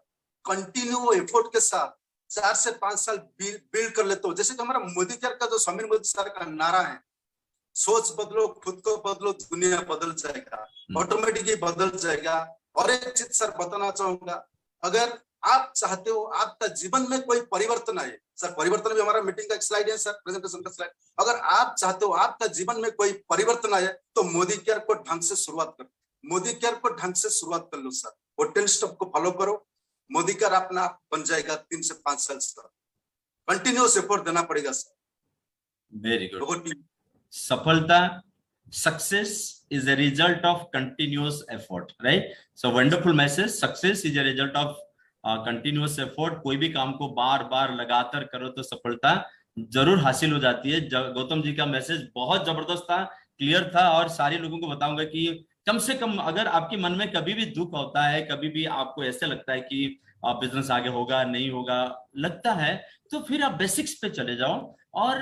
कंटिन्यू एफर्ट के साथ 4 से 5 साल बिल्ड कर लेते हो, जैसे कि हमारा मोदी केयर का जो समीर मोदी सर का नारा है, सोच बदलो, खुद को बदलो, दुनिया बदल जाएगा, ऑटोमेटिकली बदल जाएगा। और एक चीज सर बताना चाहूंगा, अगर आप चाहते हो आपका जीवन में कोई परिवर्तन आए, सर परिवर्तन भी हमारा मीटिंग का एक स्लाइड है सर, प्रेजेंटेशन का स्लाइड, अगर आप चाहते हो आपका जीवन में कोई परिवर्तन आए तो मोदी केयर को ढंग से शुरुआत करो, मोदी केयर को ढंग से शुरुआत कर लो सर, वो 10 स्टेप को फॉलो करो, मोदी केयर अपना आप बन जाएगा 3 से 5 साल सर। कंटिन्यूअस एफर्ट देना पड़ेगा सर। Very good. सफलता, success is a result of continuous effort, right? So wonderful message. Success is a result of continuous effort. कोई भी काम को बार बार लगातार करो तो सफलता जरूर हासिल हो जाती है। गौतम जी का मैसेज बहुत जबरदस्त था, क्लियर था, और सारे लोगों को बताऊंगा कि कम से कम अगर आपके मन में कभी भी दुख होता है, कभी भी आपको ऐसे लगता है कि बिजनेस आगे होगा नहीं होगा लगता है, तो फिर आप बेसिक्स पे चले जाओ। और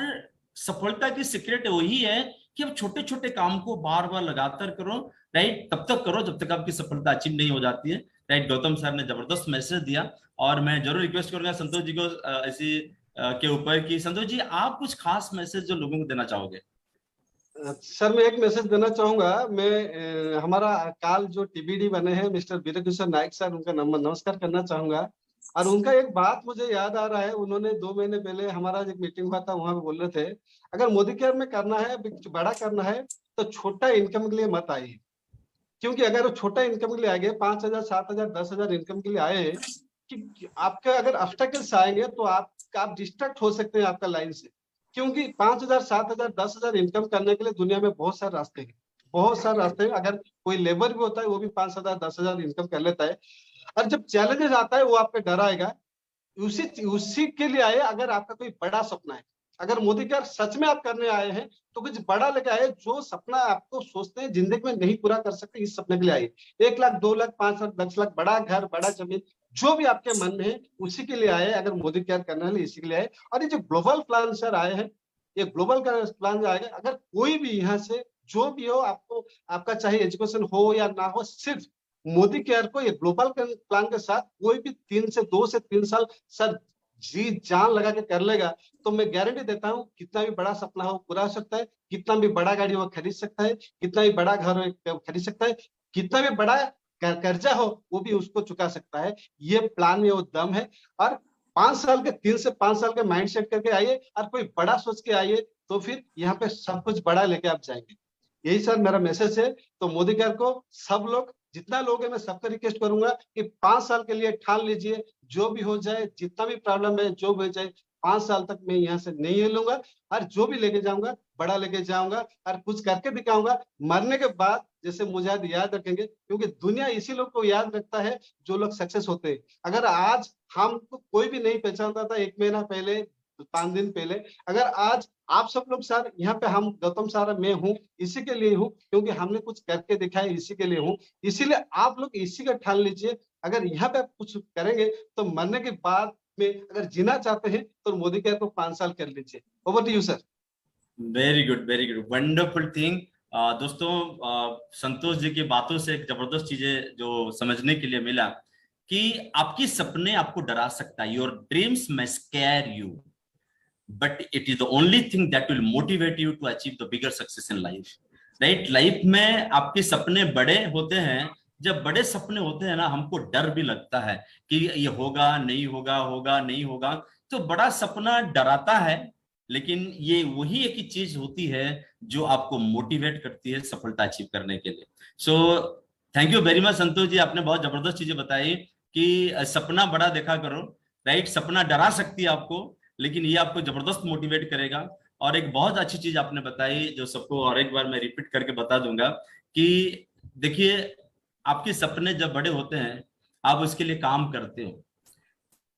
सफलता की सीक्रेट वही है कि आप छोटे छोटे काम को बार बार लगातार करो, राइट? तब तक करो जब तक आपकी सफलता अचीव नहीं हो जाती है, राइट? गौतम सर ने जबरदस्त मैसेज दिया, और मैं जरूर रिक्वेस्ट करूंगा संतोष जी को इसी के ऊपर कि संतोष जी आप कुछ खास मैसेज जो लोगों को देना चाहोगे। सर मैं एक मैसेज देना चाहूंगा। मैं हमारा काल जो टीबीडी बने हैं मिस्टर वीरकिशोर नायक सर, उनका नमस्कार करना चाहूंगा। और उनका एक बात मुझे याद आ रहा है, उन्होंने 2 महीने पहले हमारा एक मीटिंग हुआ था, वहां पे बोल रहे थे अगर मोदी केयर में करना है, बड़ा करना है तो छोटा इनकम के लिए मत आइए, क्योंकि अगर वो छोटा इनकम के लिए आएंगे, 5,000, 7,000, 10,000 इनकम के लिए आए, कि आपके अगर ऑब्स्टेकल्स आएंगे तो आप डिस्ट्रैक्ट हो सकते हैं आपका लाइन से, क्योंकि 5,000, 7,000, 10,000 इनकम करने के लिए दुनिया में बहुत सारे रास्ते हैं, बहुत सारे रास्ते हैं। अगर कोई लेबर भी होता है वो भी 5,000, 10,000 इनकम कर लेता है। और जब चैलेंजेस आता है वो आपको डराएगा, उसी के लिए आए। अगर आपका कोई बड़ा सपना है, अगर मोदी केयर सच में आप करने आए हैं तो कुछ बड़ा लेके आए, जो सपना आपको सोचते हैं जिंदगी में नहीं पूरा कर सकते, इस सपने के लिए आए। 1 लाख, 2 लाख, 5 लाख, 10 लाख, बड़ा घर, बड़ा जमीन, जो भी आपके मन में है उसी के लिए आए। अगर मोदी केयर करने वाले इसी के लिए आए। और ये जो ग्लोबल प्लान सर आए हैं, ये ग्लोबल का प्लान आएगा, अगर कोई भी यहाँ से जो भी हो, आपको आपका चाहे एजुकेशन हो या ना हो, सिर्फ मोदी केयर को ये ग्लोबल प्लान के साथ कोई भी 2 से 3 साल सर जी जान लगा के कर लेगा, तो मैं गारंटी देता हूँ कितना भी बड़ा सपना हो पूरा हो सकता है, कितना भी बड़ा गाड़ी हो खरीद सकता है, कितना भी बड़ा घर हो खरीद सकता है, कितना भी बड़ा कर्जा हो वो भी उसको चुका सकता है। ये प्लान में वो दम है। और 5 साल के 3 से 5 साल के माइंड सेट करके आइए और कोई बड़ा सोच के आइए, तो फिर यहाँ पे सब कुछ बड़ा लेके आप जाएंगे। यही सर मेरा मैसेज है। तो मोदी केयर को सब लोग, जितना लोग है, मैं सबको रिक्वेस्ट करूंगा कि 5 साल के लिए ठान लीजिए, जो भी हो जाए, जितना भी प्रॉब्लम है, जो भी हो जाए, 5 साल तक मैं यहाँ से नहीं हिलूंगा, और जो भी लेके जाऊंगा बड़ा लेके जाऊंगा और कुछ करके दिखाऊंगा। मरने के बाद जैसे मुझे याद रखेंगे, क्योंकि दुनिया इसी लोग को याद रखता है जो लोग सक्सेस होते हैं। अगर आज हमको कोई भी नहीं पहचानता था 1 महीना पहले, 5 दिन पहले, अगर आज आप सब लोग सर यहाँ पे, हम गौतम सर मैं हूँ इसी के लिए हूँ, क्योंकि हमने कुछ करके दिखाया, इसी के लिए हूँ। इसीलिए आप लोग इसी का ठान लीजिए, अगर यहाँ पे आप कुछ करेंगे तो मरने के बाद में अगर जीना चाहते हैं तो मोदी केयर को 5 साल कर लीजिए। Over to you sir. Very good, wonderful thing. दोस्तों, संतोष जी की बातों से एक जबरदस्त चीजें जो समझने के लिए मिला कि आपकी सपने आपको डरा सकता है, your dreams may scare you, but it is the only thing that will motivate you to achieve the bigger success in life, right? Life में आपके सपने बड़े होते हैं। जब बड़े सपने होते हैं ना, हमको डर भी लगता है कि ये होगा नहीं होगा, होगा नहीं होगा, तो बड़ा सपना डराता है, लेकिन ये वही एक ही चीज होती है जो आपको मोटिवेट करती है सफलता अचीव करने के लिए। So thank you very much Santosh ji, आपने बहुत जबरदस्त चीजें बताई कि सपना बड़ा देखा करो, राइट? सपना डरा सकती है आपको, लेकिन ये आपको जबरदस्त मोटिवेट करेगा। और एक बहुत अच्छी चीज आपने बताई जो सबको और एक बार मैं रिपीट करके बता दूंगा कि देखिए, आपके सपने जब बड़े होते हैं आप उसके लिए काम करते हो,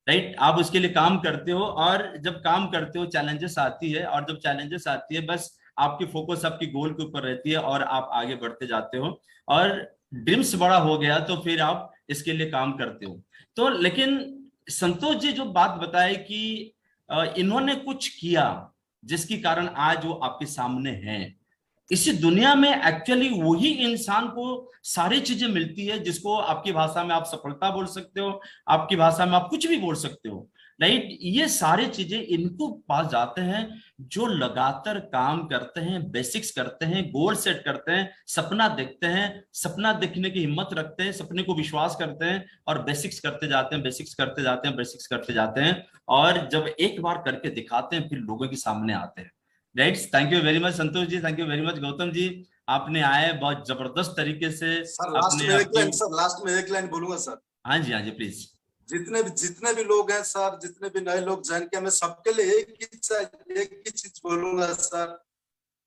राइट? आप उसके लिए काम करते हो, और जब काम करते हो चैलेंजेस आती है, और जब चैलेंजेस आती है बस आपकी फोकस आपकी गोल के ऊपर रहती है और आप आगे बढ़ते जाते हो। और ड्रीम्स बड़ा हो गया तो फिर आप इसके लिए काम करते हो। तो लेकिन संतोष जी जो बात बताए कि इन्होंने कुछ किया जिसके कारण आज वो आपके सामने हैं। इसी दुनिया में एक्चुअली वही इंसान को सारी चीजें मिलती है जिसको आपकी भाषा में आप सफलता बोल सकते हो, आपकी भाषा में आप कुछ भी बोल सकते हो, राइट? ये सारी चीजें इनको पास जाते हैं जो लगातार काम करते हैं, बेसिक्स करते हैं, गोल सेट करते हैं, सपना देखते हैं, सपना देखने की हिम्मत रखते हैं, सपने को विश्वास करते हैं और बेसिक्स करते जाते हैं, बेसिक्स करते जाते हैं, बेसिक्स करते जाते हैं, और जब एक बार करके दिखाते हैं फिर लोगों के सामने आते हैं, right? Thank you very much Santosh ji, thank you very much Gautam ji, आपने आए बहुत जबरदस्त तरीके से। सर लास्ट में एक लाइन बोलूंगा सर। हाँ जी, हाँ जी, प्लीज। जितने भी लोग हैं सर, जितने भी नए लोग ज्वाइन किया, मैं सबके लिए एक ही चीज बोलूंगा सर,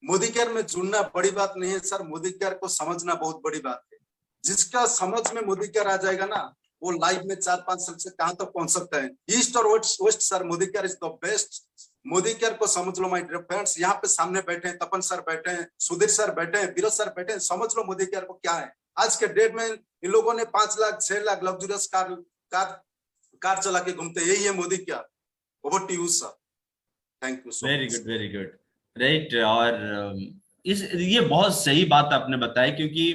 मोदी केयर में जुड़ना बड़ी बात नहीं है सर, मोदी केयर को समझना बहुत बड़ी बात है। जिसका समझ में मोदी केयर आ जाएगा ना, वो लाइफ में 4-5 साल से कहां तक पहुंच सकता है। ईस्ट और west sir, Modi care is the best. Modi care को समझ लो माय डियर फ्रेंड्स। यहाँ पे सामने बैठे हैं तपन सर, बैठे हैं सुधीर सर, बैठे हैं बीरज सर, बैठे हैं। समझ लो मोदी केयर को क्या है। आज के डेट में इन लोगों ने 5 लाख 6 लाख लग्जरियस कार चला के घूमते, यही है Modi care. Over to you sir, thank you so much. Very good, right. और ये बहुत सही बात आपने बताई, क्योंकि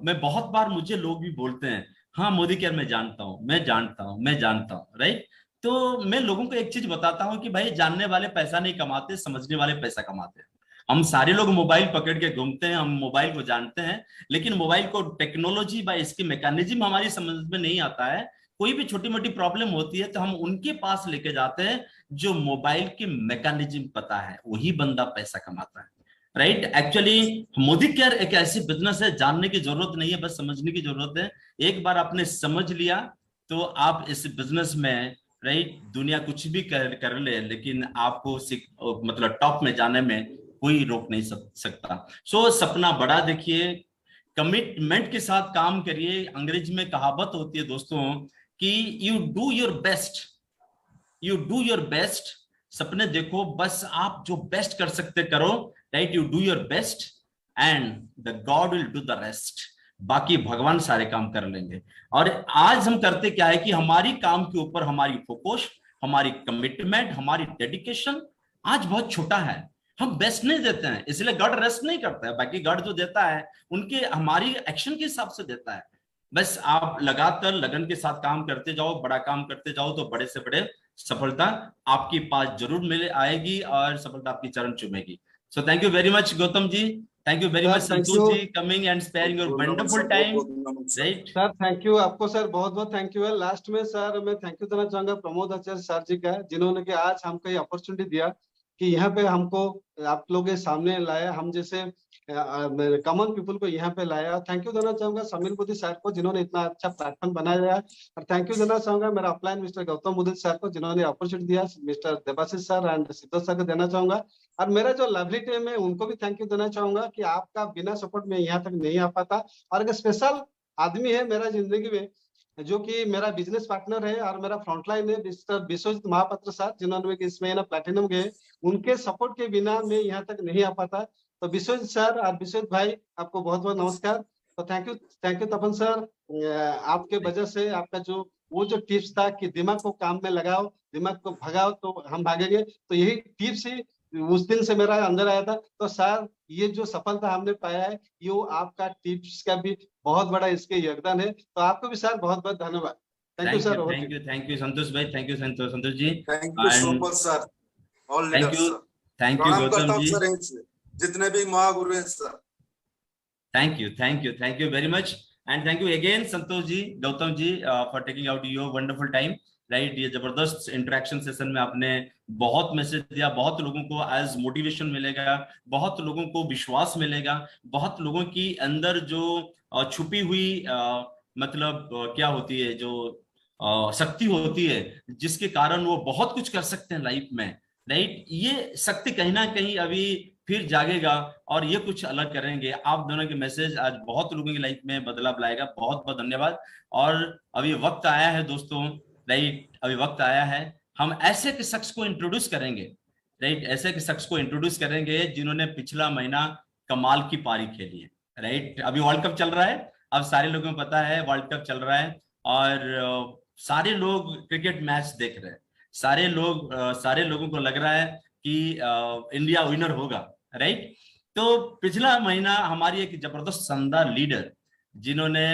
मैं बहुत बार, मुझे लोग भी बोलते हैं हाँ मोदी केयर मैं जानता हूँ, राइट? तो मैं लोगों को एक चीज बताता हूँ कि भाई, जानने वाले पैसा नहीं कमाते, समझने वाले पैसा कमाते हैं। हम सारे लोग मोबाइल पकड़ के घूमते हैं, हम मोबाइल को जानते हैं, लेकिन मोबाइल को टेक्नोलॉजी बाय इसकी मैकेनिज्म हमारी समझ में नहीं आता है। कोई भी छोटी मोटी प्रॉब्लम होती है तो हम उनके पास लेके जाते हैं जो मोबाइल की मैकेनिज्म पता है, वही बंदा पैसा कमाता है, राइट? एक्चुअली मोदी केयर एक ऐसी बिजनेस है, जानने की जरूरत नहीं है, बस समझने की जरूरत है। एक बार आपने समझ लिया तो आप इस बिजनेस में, राइट, दुनिया कुछ भी कर ले, लेकिन आपको मतलब टॉप में जाने में कोई रोक नहीं सकता। सो सपना बड़ा देखिए, कमिटमेंट के साथ काम करिए। अंग्रेजी में कहावत होती है दोस्तों कि यू डू योर बेस्ट। सपने देखो, बस आप जो बेस्ट कर सकते करो, right? You do your best and the God will do the rest. बाकी भगवान सारे काम कर लेंगे। और आज हम करते क्या है कि हमारी काम के ऊपर हमारी फोकस, हमारी कमिटमेंट, हमारी डेडिकेशन आज बहुत छोटा है। हम बेस्ट नहीं देते हैं, इसलिए गॉड रेस्ट नहीं करता है। बाकी गॉड जो देता है उनके हमारी एक्शन के हिसाब से देता है। बस आप लगातार लगन के साथ काम करते जाओ, बड़ा काम करते जाओ, तो बड़े से बड़े सफलता आपके पास जरूर मिले आएगी और सफलता आपकी चरण चूमेगी। So thank you very much Gautam ji, thank you very much Santosh ji, coming and sparing your wonderful time, right? Sir thank you आपको सर, बहुत बहुत थैंक यू है। लास्ट में सर मैं थैंक यू देना चाहूंगा प्रमोद आचार्य सर जी का, जिन्होंने कि आज हमको ये अपॉर्चुनिटी दिया कि यहाँ पे हमको आप लोग के सामने लाया, हम जैसे कॉमन पीपल को यहाँ पे लाया। थैंक यू देना चाहूंगा समीर बुद्धि सर को, जिन्होंने इतना अच्छा प्लेटफॉर्म बनाया है। और थैंक यू देना चाहूंगा मेरा अपलाइन मिस्टर गौतम बुद्धि सर को, जिन्होंने अपॉर्चुनिटी दिया, mister Devashish sir and Sidhu sir को देना चाहूंगा। और मेरा जो लवली टीम है उनको भी थैंक यू देना चाहूंगा कि आपका बिना सपोर्ट में यहाँ तक नहीं आ पाता। और एक स्पेशल आदमी है मेरा जिंदगी में, जो कि मेरा बिजनेस पार्टनर है और मेरा फ्रंटलाइन है, मिस्टर विश्वजीत महापात्र सर, जिन्होंने इस महीना प्लैटिनम गए। उनके सपोर्ट के बिना मैं यहाँ तक नहीं आ पाता। तो विश्वजीत सर और विश्वजीत भाई, आपको बहुत बहुत नमस्कार। तो थैंक यू तपन सर, आपके वजह से आपका जो टिप्स था कि दिमाग को काम में लगाओ, दिमाग को भगाओ तो हम भागेंगे, तो यही टिप्स ही उस दिन से मेरा अंदर आया था। तो सर, ये जो सफलता हमने पाया है, ये आपका टिप्स का भी बहुत बड़ा इसके योगदान है। तो आपको भी सर बहुत बहुत धन्यवाद। Thank you sir. Thank you Santosh भाई, thank you Santosh ji, thank you so much sir, all leaders. Thank you Gautam ji, sir जितने भी महागुरु हैं sir. Thank you very much and thank you again Santosh ji, Gautam ji for taking out your wonderful time, right. ये जबरदस्त इंटरेक्शन सेशन में आपने बहुत मैसेज दिया, बहुत लोगों को एज मोटिवेशन मिलेगा, बहुत लोगों को विश्वास मिलेगा, बहुत लोगों की अंदर जो छुपी हुई मतलब क्या होती है, जो शक्ति होती है, जिसके कारण वो बहुत कुछ कर सकते हैं लाइफ में, राइट। ये शक्ति कहीं ना कहीं अभी फिर जागेगा और ये कुछ अलग करेंगे। आप दोनों के मैसेज आज बहुत लोगों की लाइफ में बदलाव लाएगा। बहुत बहुत धन्यवाद। और अभी वक्त आया है दोस्तों, राइट, अभी वक्त आया है, हम ऐसे के शख्स को इंट्रोड्यूस करेंगे, राइट, ऐसे के शख्स को इंट्रोड्यूस करेंगे जिन्होंने पिछला महीना कमाल की पारी खेली है, राइट। अभी वर्ल्ड कप चल रहा है, अब सारे लोगों को पता है वर्ल्ड कप चल रहा है और सारे लोग क्रिकेट मैच देख रहे हैं, सारे लोगों को लग रहा है कि इंडिया विनर होगा, राइट। तो पिछला महीना हमारी एक जबरदस्त शानदार लीडर, जिन्होंने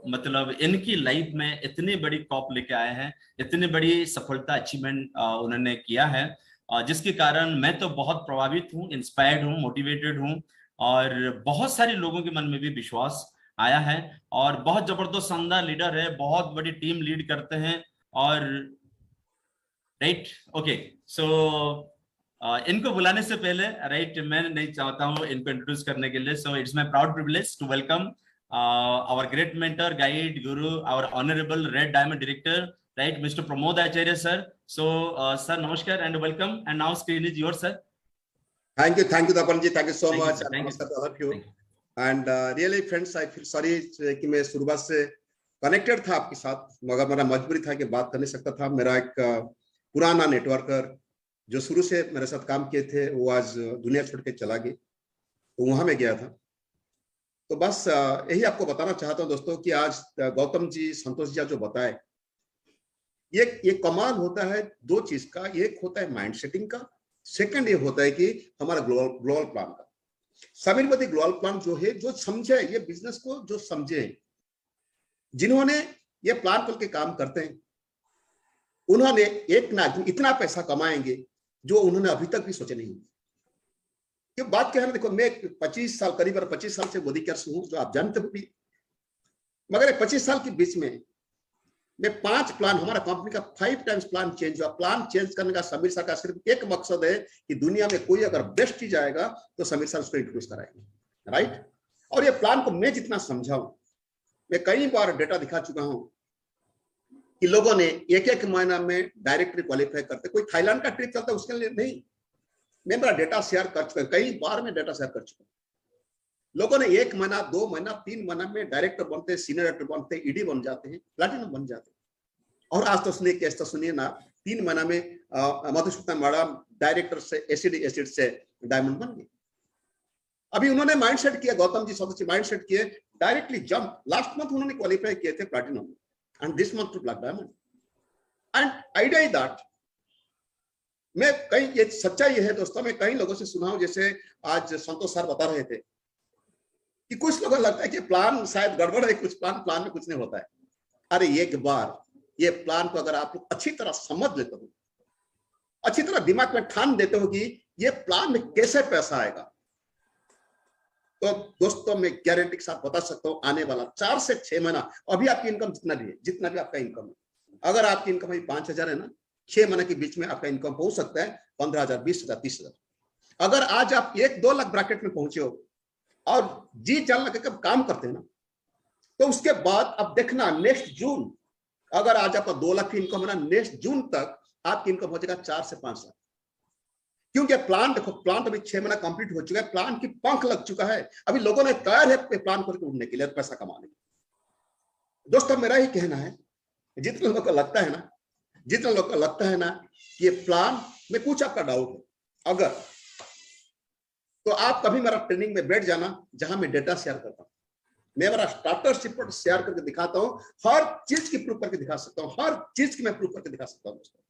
मतलब इनकी लाइफ में इतनी बड़ी टॉप लेके आए हैं, इतनी बड़ी सफलता अचीवमेंट उन्होंने किया है, जिसके कारण मैं तो बहुत प्रभावित हूँ, इंस्पायर्ड हूँ, मोटिवेटेड हूँ और बहुत सारे लोगों के मन में भी विश्वास आया है। और बहुत जबरदस्त शानदार लीडर है, बहुत बड़ी टीम लीड करते हैं और राइट, ओके। सो इनको बुलाने से पहले, राइट, मैं नहीं चाहता हूँ इनको इंट्रोड्यूस करने के लिए। So it's my proud privilege to welcome our great mentor, guide, guru, our honorable Red Diamond Director, right, Mr. Pramod Acharya sir. So sir, namaskar and welcome, and now screen is yours sir. Thank you Tapan ji, thank you so much, and namaskar to all of you. And really friends, I feel sorry कि मैं शुरुआत से कनेक्टेड था आपके साथ, मगर मेरा मजबूरी था कि बात कर नहीं सकता था। मेरा एक पुराना नेटवर्कर जो शुरू से मेरे साथ काम किए थे, वो आज दुनिया छोड़ के चला गया, तो वहां में गया था। तो बस यही आपको बताना चाहता हूं दोस्तों कि आज गौतम जी, संतोष जी जो बताए, ये कमाल होता है दो चीज का। एक होता है माइंड सेटिंग का, सेकंड ये होता है कि हमारा ग्लोबल प्लान का। समीर बुद्धि ग्लोबल प्लान जो है, जो समझे ये बिजनेस को, जो समझे, जिन्होंने ये प्लान करके काम करते हैं, उन्होंने एक ना इतना पैसा कमाएंगे जो उन्होंने अभी तक भी सोचे नहीं। ये बात क्या है ना, देखो मैं 25 साल, करीब 25 साल से बॉडी केयर हूं, जो आप जानते हो भी, मगर 25 साल के बीच में मैं 5 प्लान, हमारा कंपनी का 5 टाइम्स प्लान चेंज हुआ। प्लान चेंज करने का समीर सर का सिर्फ एक मकसद है कि दुनिया में कोई अगर बेस्ट चीज आएगा तो समीर सर उसको इंट्रोड्यूस कराएंगे, राइट। और ये प्लान को मैं जितना समझाऊं, मैं कई बार डेटा दिखा चुका हूं कि लोगों ने एक महीना में डायरेक्टली क्वालिफाई करते। कोई थाईलैंड का ट्रिप चलता है उसके लिए नहीं, मैं मेरा डेटा शेयर कर चुका, कई बार मैं डेटा शेयर कर चुका। लोगों ने 1 महीना, 2 महीना, 3 महीना में डायरेक्टर बनते, सीनियर डायरेक्टर बनते, ईडी बन जाते हैं, प्लैटिनम बन जाते हैं। और आज तो सुनिए केस तो सुनिए ना, 3 महीना में मधुसूदन मैडम डायरेक्टर से एसिड से डायमंड बन गए। अभी उन्होंने माइंडसेट किया, गौतम जी सदस्य माइंडसेट किए, डायरेक्टली जंप। लास्ट मंथ उन्होंने क्वालिफाई किए थे platinum and this month to black diamond. And idea is that, मैं कई, ये सच्चाई है दोस्तों, मैं कई लोगों से सुना हूं, जैसे आज संतोष सर बता रहे थे कि कुछ लोगों को लगता है कि प्लान शायद गड़बड़ है, कुछ प्लान में कुछ नहीं होता है। अरे एक बार ये प्लान को अगर आप लोग अच्छी तरह समझ लेते हो, अच्छी तरह दिमाग में ठान देते हो कि ये प्लान में कैसे पैसा आएगा, तो दोस्तों मैं गारंटी के साथ बता सकता हूं, आने वाला 4 से 6 महीना, अभी आपकी इनकम जितना भी आपका इनकम है, अगर आपकी इनकम अभी 5,000 है ना, 6 महीने के बीच में आपका इनकम हो सकता है 15,000, 20,000, 30,000। अगर आज आप 1-2 लाख ब्रैकेट में पहुंचे हो और जी जान लगा कब काम करते हैं ना, तो उसके बाद अब देखना नेक्स्ट जून, अगर आज आपका 2 लाख की इनकम है ना, नेक्स्ट जून तक आपकी इनकम हो जाएगा 4 से 5 लाख। क्योंकि प्लान देखो, प्लान अभी 6 महीना कंप्लीट हो चुका है, प्लान की पंख लग चुका है, अभी लोगों ने तैयार है प्लान करके उड़ने के लिए, पैसा कमाने के लिए। दोस्तों मेरा ही कहना है, जितने लोगों को लगता है ना, जितने लोगों को लगता है ना ये प्लान में कुछ आपका डाउट है अगर, तो आप कभी मेरा ट्रेनिंग में बैठ जाना, जहां मैं डेटा शेयर करता हूं, मैं मेरा स्टार्टरशिप पर शेयर करके दिखाता हूं, हर चीज की प्रूफ करके दिखा सकता हूं, हर चीज की मैं प्रूफ करके दिखा सकता हूं दोस्तों।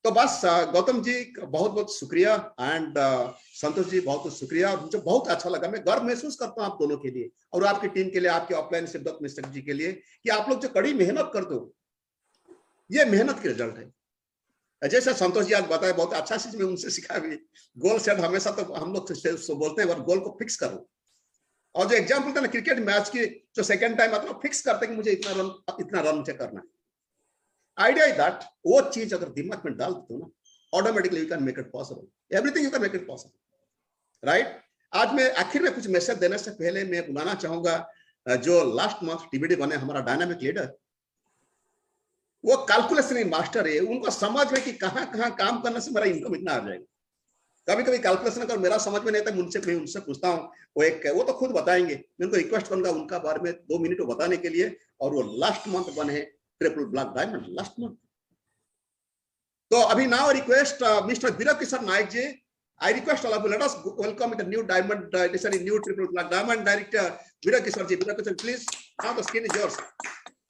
तो बस गौतम जी बहुत बहुत शुक्रिया एंड संतोष जी बहुत बहुत शुक्रिया, मुझे बहुत अच्छा लगा, मैं गर्व महसूस करता हूं आप दोनों के लिए और आपकी टीम के लिए, आपके ऑफलाइन सिद्धार्थ मिश्र जी के लिए, कि आप लोग जो कड़ी मेहनत करते हो, ये मेहनत के रिजल्ट है। जैसे संतोष जी आज बताया, बहुत अच्छा चीज मैं उनसे सीखा भी, गोल सेट हमेशा तो हम लोग बोलते हैं और गोल को फिक्स करो, और जो एग्जाम्पल था ना क्रिकेट मैच की, जो सेकंड टाइम आता है फिक्स करते कि मुझे इतना रन मुझे करना है। आइडिया इज दैट वो चीज अगर दिमाग में डाल देते हो ना, automatically you can make it possible, everything you can make it possible, right. आज मैं आखिर में कुछ मैसेज देने से पहले मैं बुलाना चाहूंगा जो लास्ट मंथ टीबीडी बने हमारा डायनामिक लीडर, वो कैलकुलेशन मास्टर है, उनको समझ में कि कहां कहां काम करने से मेरा इनकम इतना आ जाएगा। कभी कभी कैलकुलेशन अगर मेरा समझ में नहीं आता, मैं उनसे पूछता हूँ, वो तो खुद बताएंगे, मैं उनको रिक्वेस्ट करूंगा उनका बारे में 2 मिनट बताने के लिए, और वो लास्ट मंथ बने हैं triple black diamond last month. तो अभी now request mister Veera Kishan Nayak ji, I request all of you, let us welcome the new diamond edition in new triple black diamond director Veera Kishan ji. Veera Kishan please, now the screen is yours.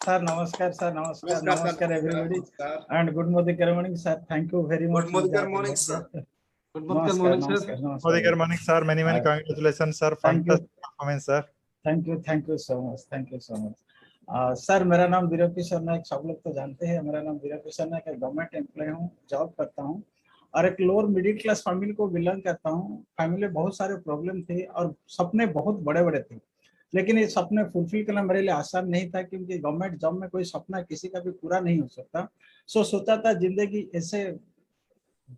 Sir नमस्कार, सर नमस्कार, नमस्कार everybody and good morning sir, thank you very much. Good morning sir. Good morning, sir. Good morning, sir. Many congratulations, sir. Fantastic performance, sir. Thank you so much. Thank you so much. Sir मेरा नाम वीरा किशन नायक, सब लोग तो जानते हैं, मेरा नाम वीरा किशन नायक है, गवर्नमेंट एम्प्लॉय हूँ, जॉब करता हूँ और एक लोअर मिडिल क्लास फैमिली को बिलोंग करता हूँ। फैमिली में बहुत सारे प्रॉब्लम थे और सपने बहुत बड़े बड़े थे, लेकिन ये सपने फुलफिल करना मेरे लिए आसान नहीं था, क्योंकि गवर्नमेंट जॉब में कोई सपना किसी का भी पूरा नहीं हो सकता। सोचा था जिंदगी ऐसे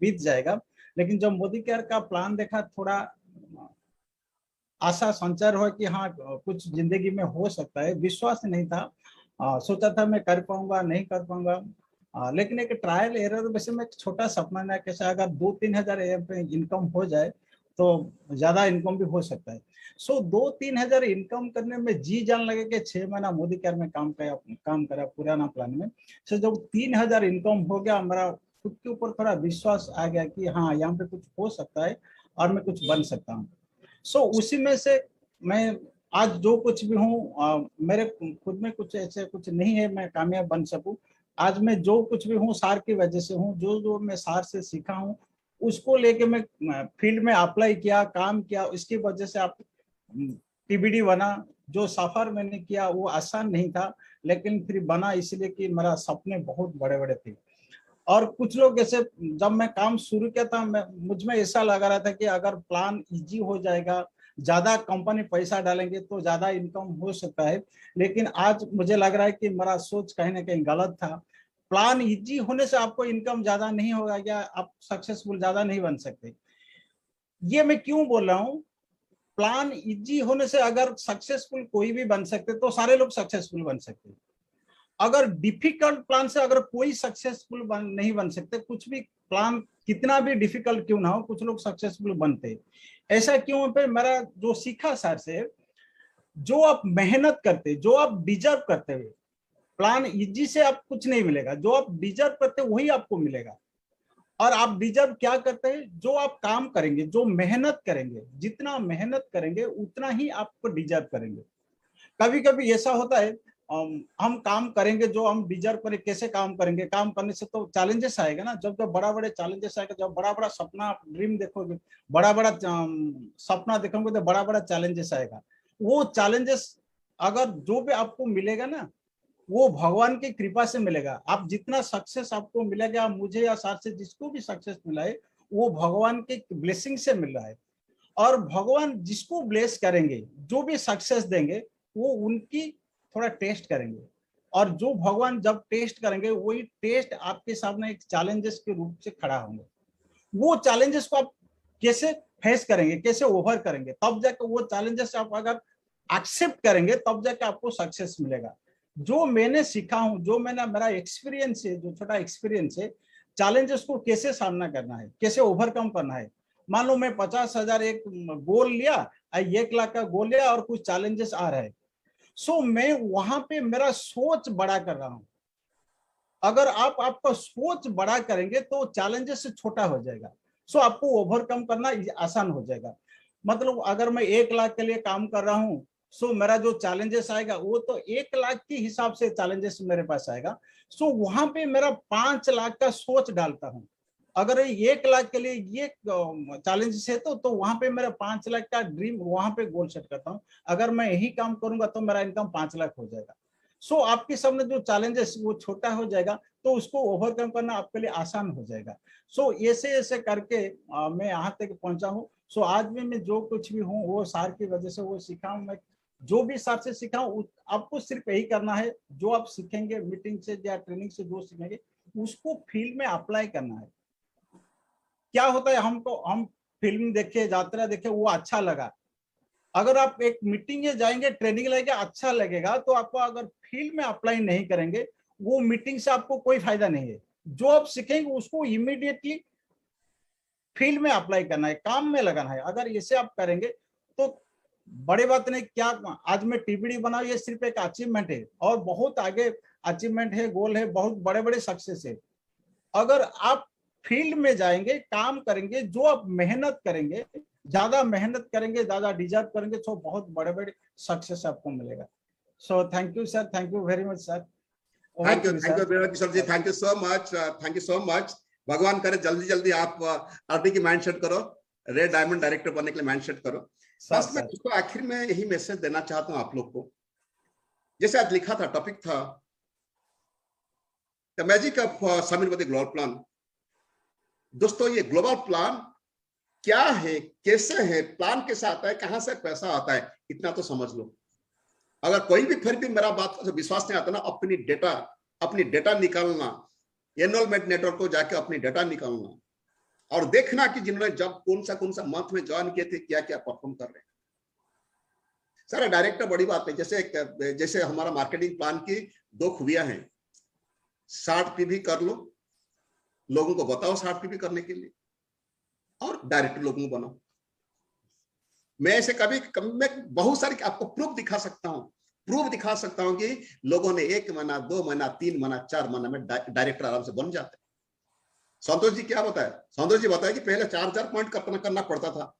बीत जाएगा, लेकिन जब मोदी केयर का प्लान देखा, थोड़ा आशा संचार हुआ कि हाँ कुछ जिंदगी में हो सकता है। विश्वास नहीं था, सोचा था मैं कर पाऊंगा नहीं कर पाऊंगा, लेकिन एक ट्रायल एरर वैसे में एक छोटा सपना ना, कैसा अगर 2-3 हजार इनकम हो जाए तो ज्यादा इनकम भी हो सकता है। 2-3 हजार इनकम करने में जी जान लगे कि 6 महीना मोदी केयर में काम करा पुराना प्लान में। जब 3 हजार इनकम हो गया, हमारा खुद के ऊपर थोड़ा विश्वास आ गया कि हाँ यहाँ पे कुछ हो सकता है और मैं कुछ बन सकता हूँ। उसी में से मैं आज जो कुछ भी हूँ, मेरे खुद में कुछ ऐसे कुछ नहीं है मैं कामयाब बन सकूं। आज मैं जो कुछ भी हूँ सार की वजह से हूँ, जो मैं सार से सीखा हूँ उसको लेके मैं फील्ड में अप्लाई किया, काम किया, इसकी वजह से आप टीबीडी बना। जो सफर मैंने किया वो आसान नहीं था, लेकिन फिर बना इसलिए कि मेरा सपने बहुत बड़े बड़े थे। और कुछ लोग ऐसे, जब मैं काम शुरू किया था मुझ में ऐसा लगा रहा था कि अगर प्लान इजी हो जाएगा, ज्यादा कंपनी पैसा डालेंगे तो ज्यादा इनकम हो सकता है, लेकिन आज मुझे लग रहा है कि मेरा सोच कहीं ना कहीं गलत था। प्लान इजी होने से आपको इनकम ज्यादा नहीं होगा या आप सक्सेसफुल ज्यादा नहीं बन सकते। ये मैं क्यों बोल रहा हूँ, प्लान इजी होने से अगर सक्सेसफुल कोई भी बन सकते तो सारे लोग सक्सेसफुल बन सकते। अगर डिफिकल्ट प्लान से अगर कोई सक्सेसफुल नहीं बन सकते, कुछ भी प्लान कितना भी डिफिकल्ट क्यों ना हो, कुछ लोग सक्सेसफुल बनते। ऐसा क्यों पे मेरा जो सीखा सर से, जो आप मेहनत करते, जो आप डिजर्व करते हुए, प्लान इजी से आप कुछ नहीं मिलेगा, जो आप डिजर्व करते वही आपको मिलेगा। और आप डिजर्व क्या करते हैं, जो आप काम करेंगे, जो मेहनत करेंगे, जितना मेहनत करेंगे उतना ही आपको डिजर्व करेंगे। कभी कभी ऐसा होता है हम काम करेंगे जो हम डिजर्व करें, कैसे काम करेंगे, काम करने से तो चैलेंजेस आएगा ना। जब बड़ा बड़े चैलेंजेस आएगा, जब बड़ा बड़ा सपना आप ड्रीम देखोगे, बड़ा बड़ा सपना देखोगे तो बड़ा बड़ा चैलेंजेस आएगा। वो चैलेंजेस अगर जो भी आपको मिलेगा ना, वो भगवान की कृपा से मिलेगा। आप जितना सक्सेस आपको मिलेगा, मुझे या सर से जिसको भी सक्सेस मिला है, वो भगवान के ब्लेसिंग से मिल रहा है। और भगवान जिसको ब्लेस करेंगे, जो भी सक्सेस देंगे, वो उनकी थोड़ा टेस्ट करेंगे और जो भगवान जब टेस्ट करेंगे वही टेस्ट आपके सामने एक चैलेंजेस के रूप से खड़ा होंगे। वो चैलेंजेस को आप कैसे फेस करेंगे, कैसे ओवर करेंगे, तब जाकर वो चैलेंजेस आप अगर एक्सेप्ट करेंगे तब जाकर आपको सक्सेस मिलेगा। जो मैंने सीखा हूं, जो मैंने मेरा एक्सपीरियंस है, जो छोटा एक्सपीरियंस है, चैलेंजेस को कैसे सामना करना है, कैसे ओवरकम करना है। मान लो मैं 50,000 एक गोल लिया, 1 लाख का गोल लिया और कुछ चैलेंजेस आ रहा है, सो मैं वहां पे मेरा सोच बड़ा कर रहा हूं। अगर आप आपका सोच बड़ा करेंगे तो चैलेंजेस से छोटा हो जाएगा, सो आपको ओवरकम करना आसान हो जाएगा। मतलब अगर मैं 1 लाख के लिए काम कर रहा हूं, सो मेरा जो चैलेंजेस आएगा वो तो 1 लाख के हिसाब से चैलेंजेस मेरे पास आएगा। सो वहां पे मेरा 5 लाख का सोच डालता हूं। अगर 1 लाख के लिए ये चैलेंजेस है तो वहां पे मेरा 5 लाख का ड्रीम वहां पे गोल सेट करता हूं। अगर मैं यही काम करूंगा तो मेरा इनकम 5 लाख हो जाएगा। सो आपके सामने जो चैलेंजेस वो छोटा हो जाएगा, तो उसको ओवरकम करना आपके लिए आसान हो जाएगा। सो ऐसे ऐसे करके मैं यहाँ तक पहुंचा हूँ। सो आज भी मैं जो कुछ भी हूँ वो सार की वजह से वो सीखा हूँ। मैं जो भी सार से सीखा हूँ, आपको सिर्फ यही करना है, जो आप सीखेंगे मीटिंग से या ट्रेनिंग से जो सीखेंगे उसको फील्ड में अप्लाई करना है। क्या होता है, हम फिल्म देखे, यात्रा देखे, वो अच्छा लगा, अगर आप एक मीटिंग में जाएंगे, ट्रेनिंग लेंगे, अच्छा लगेगा, तो आपको अगर फील्ड में अप्लाई नहीं करेंगे, वो मीटिंग से आपको कोई फायदा नहीं है। जो आप सीखेंगे उसको इमीडिएटली फील्ड में अप्लाई करना है, काम में लगाना है। अगर इसे आप करेंगे तो बड़ी बात नहीं, क्या आज मैं टीबीडी बना, ये सिर्फ एक अचीवमेंट है, और बहुत आगे अचीवमेंट है, गोल है, बहुत बड़े बड़े सक्सेस है। अगर आप फील्ड में जाएंगे, काम करेंगे, जो आप मेहनत करेंगे, ज्यादा मेहनत करेंगे, ज्यादा डिजर्व करेंगे, तो बहुत बड़े बड़े सक्सेस आपको मिलेगा। So thank you sir, thank you very much sir. Thank you Kishore ji, thank you so much, thank you so much. भगवान करे जल्दी जल्दी आप आरडी की माइंड सेट करो, रेड डायमंड डायरेक्टर बनने के लिए माइंड सेट करो। बस मैं इसको आखिर में यही मैसेज देना चाहता हूं आप लोग को। जैसे आज लिखा था, टॉपिक था the magic of Samirvati global plan. दोस्तों ये ग्लोबल प्लान क्या है, कैसे है, प्लान कैसे आता है, कहां से पैसा आता है, इतना तो समझ लो। अगर कोई भी फिर भी मेरा बात का विश्वास नहीं आता ना, अपनी डेटा निकालना, एनरोलमेंट नेटवर्क को जाके अपनी डेटा निकालना और देखना कि जिन्होंने जब कौन सा मंथ में ज्वाइन किए थे, क्या क्या परफॉर्म कर रहे हैं। सारा डायरेक्टर बड़ी बात है। जैसे हमारा मार्केटिंग प्लान की 2 खूबियां हैं, 60 पीवी कर लो, लोगों को बताओ 60 पीवी करने के लिए, और डायरेक्टर लोगों को बनाओ। मैं ऐसे कभी मैं बहुत सारी आपको प्रूफ दिखा सकता हूं कि लोगों ने 1 महीना, 2 महीना, 3 महीना, 4 महीना में डायरेक्टर आराम से बन जाते हैं। संतोष जी क्या बताया? संतोष जी बताया कि पहले 4000 पॉइंट करना पड़ता था,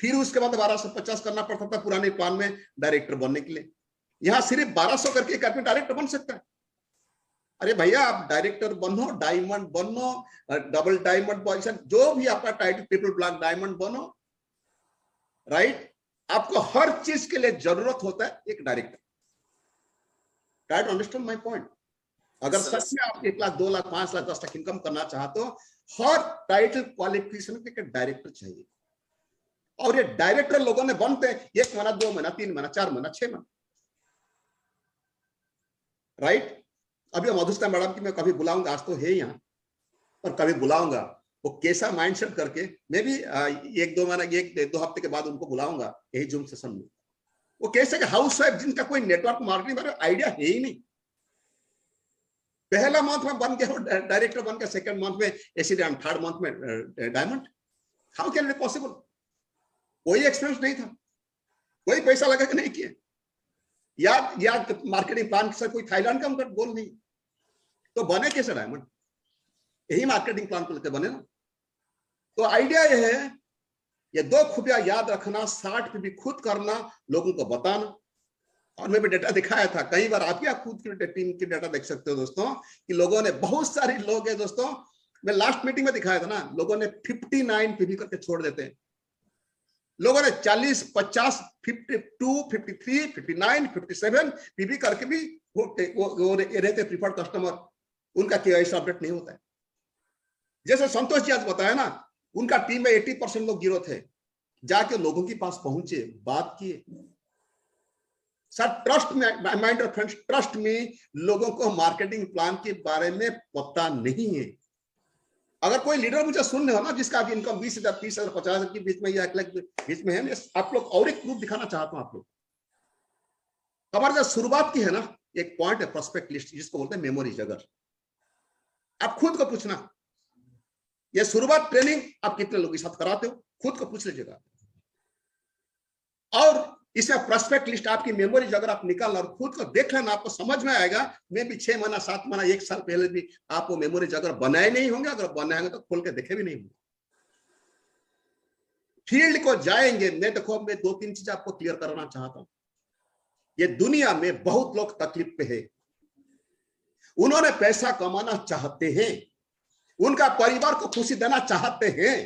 फिर उसके बाद 1250 करना पड़ता था पुराने प्लान में डायरेक्टर बनने के लिए। यहां सिर्फ 1200 करके एक आदमी डायरेक्टर बन सकता है। अरे भैया, आप डायरेक्टर बनो, डायमंड बनो, डबल डायमंड पोजीशन, जो भी आपका टाइटल, ट्रिपल ब्लैक डायमंड बनो, राइट। आपको हर चीज के लिए जरूरत होता है एक director. Try to understand my point. अगर सच में आप 1 लाख, 2 लाख, 5 लाख, 10 लाख इनकम करना चाहते हो, हर टाइटल क्वालिफिकेशन के डायरेक्टर चाहिए। और ये डायरेक्टर लोगों ने बनते हैं 1 महीना, 2 महीना, 3 महीना, 4 महीना, 6 महीना, राइट। अभी मधुस्था मैडम की मैं कभी बुलाऊंगा, आज तो है यहाँ, और कभी बुलाऊंगा, वो कैसा माइंडसेट करके मैं भी 1-2 महीना, 1-2 हफ्ते के बाद उनको बुलाऊंगा यही जूम सेशन में। वो कैसे हाउस वाइफ जिनका कोई नेटवर्क मार्केटिंग बारे आइडिया है ही नहीं, पहला मंथ में बन गया डायरेक्टर बन गया, सेकंड मंथ में एसीडेंट, थर्ड मंथ में diamond. How can it possible? कोई एक्सपीरियंस नहीं था, कोई पैसा लगा के नहीं किया, या मार्केटिंग प्लान से कोई थाईलैंड का उनका गोल नहीं, तो बने कैसे डायमंड? यही मार्केटिंग प्लान को लेकर बने ना। तो आइडिया यह है, ये 2 खूबियां याद रखना, 60 पे भी खुद करना, लोगों को बताना। और मैं भी डेटा दिखाया था कई बार, आप खुद की टीम की डेटा देख सकते हो दोस्तों, कि लोगों ने, बहुत सारे लोग हैं दोस्तों, मैं लास्ट मीटिंग में दिखाया था ना, लोगों ने 59 पीवी करके छोड़ देते हैं। लोगों ने 40, 50, 52, 53, 59, 57 पीवी करके भी वो रहते प्रीफर्ड कस्टमर, उनका केवाईसी अपडेट नहीं होता है। जैसे संतोष जी आज बताया ना, उनका टीम में 80% लोग जीरो थे, जाके लोगों के पास पहुंचे, बात किए, सर ट्रस्ट में, माय डियर फ्रेंड्स, ट्रस्ट में लोगों को मार्केटिंग प्लान के बारे में पता नहीं है। अगर कोई लीडर मुझे सुन रहे हो ना, जिसका भी इनकम 20,000, 30,000, 50,000 के बीच में या 1 लाख के बीच में है, मैं आप लोग और एक प्रूफ दिखाना चाहता हूं। आप लोग हमारे जो शुरुआत की है ना, एक पॉइंट है प्रोस्पेक्ट लिस्ट, जिसको बोलते हैं मेमोरी जगर। आप खुद को पूछना, ये शुरुआत ट्रेनिंग आप कितने लोगों के साथ कराते हो, खुद को पूछ लीजिएगा। और इसमें प्रोस्पेक्ट लिस्ट, आपकी मेमोरी अगर आप निकालना और खुद को देख लेना, आपको समझ में आएगा। मैं भी 6 महीना, 7 महीना, 1 साल पहले भी आप वो मेमोरी अगर बनाए नहीं होंगे, अगर बनाएंगे तो खोल के देखे भी नहीं होंगे। फील्ड को जाएंगे, मैं देखो, मैं 2-3 चीज आपको क्लियर करना चाहता हूं। ये दुनिया में बहुत लोग तकलीफ पे है, उन्होंने पैसा कमाना चाहते हैं, उनका परिवार को खुशी देना चाहते हैं,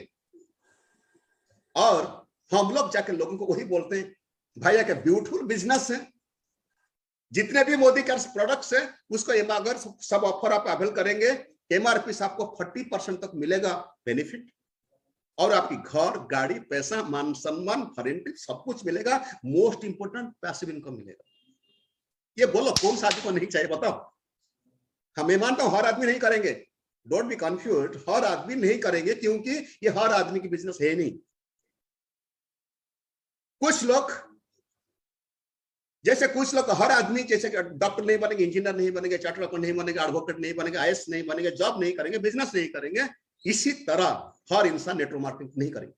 और हम लोग जाकर लोगों को वही बोलते हैं, भैया का ब्यूटीफुल बिजनेस है, जितने भी मोदी के प्रोडक्ट्स है उसको अगर सब ऑफर आप अवेल करेंगे, एमआरपी से आपको 40% तक मिलेगा बेनिफिट, और आपकी घर, गाड़ी, पैसा, मान सम्मान, फॉरेन सब कुछ मिलेगा। मोस्ट इंपोर्टेंट पैसिव इनकम मिलेगा। ये बोलो कौन सा आदमी को नहीं चाहिए, बताओ। हाँ, मैं मानता हूं हर आदमी नहीं करेंगे, डोंट बी कंफ्यूज, हर आदमी नहीं करेंगे, क्योंकि ये हर आदमी की बिजनेस है नहीं। कुछ लोग, जैसे कुछ लोग, हर आदमी जैसे डॉक्टर नहीं बनेंगे, इंजीनियर नहीं बनेंगे, चार्टर्ड अकाउंटेंट नहीं बनेंगे, एडवोकेट नहीं बनेंगे, आईएएस नहीं बनेंगे, जॉब नहीं करेंगे, बिजनेस नहीं करेंगे। इसी तरह हर इंसान नेटवर्क मार्केटिंग नहीं करेंगे,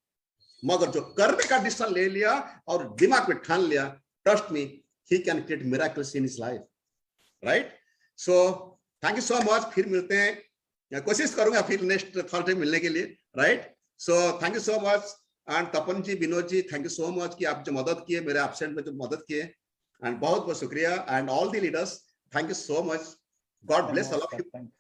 मगर जो करने का डिसीजन ले लिया और दिमाग में ठान लिया, trust me, he can create miracles in his life, right. So thank you so much, फिर मिलते हैं, कोशिश करूंगा फिर नेक्स्ट थर्सडे मिलने के लिए, right. So thank you so much. And Tapan ji, Vinod ji, thank you so much कि आप जो मदद किए, मेरे एब्सेंट में जो मदद किए, एंड बहुत बहुत शुक्रिया। And all the leaders, thank you so much, God bless all of you, right.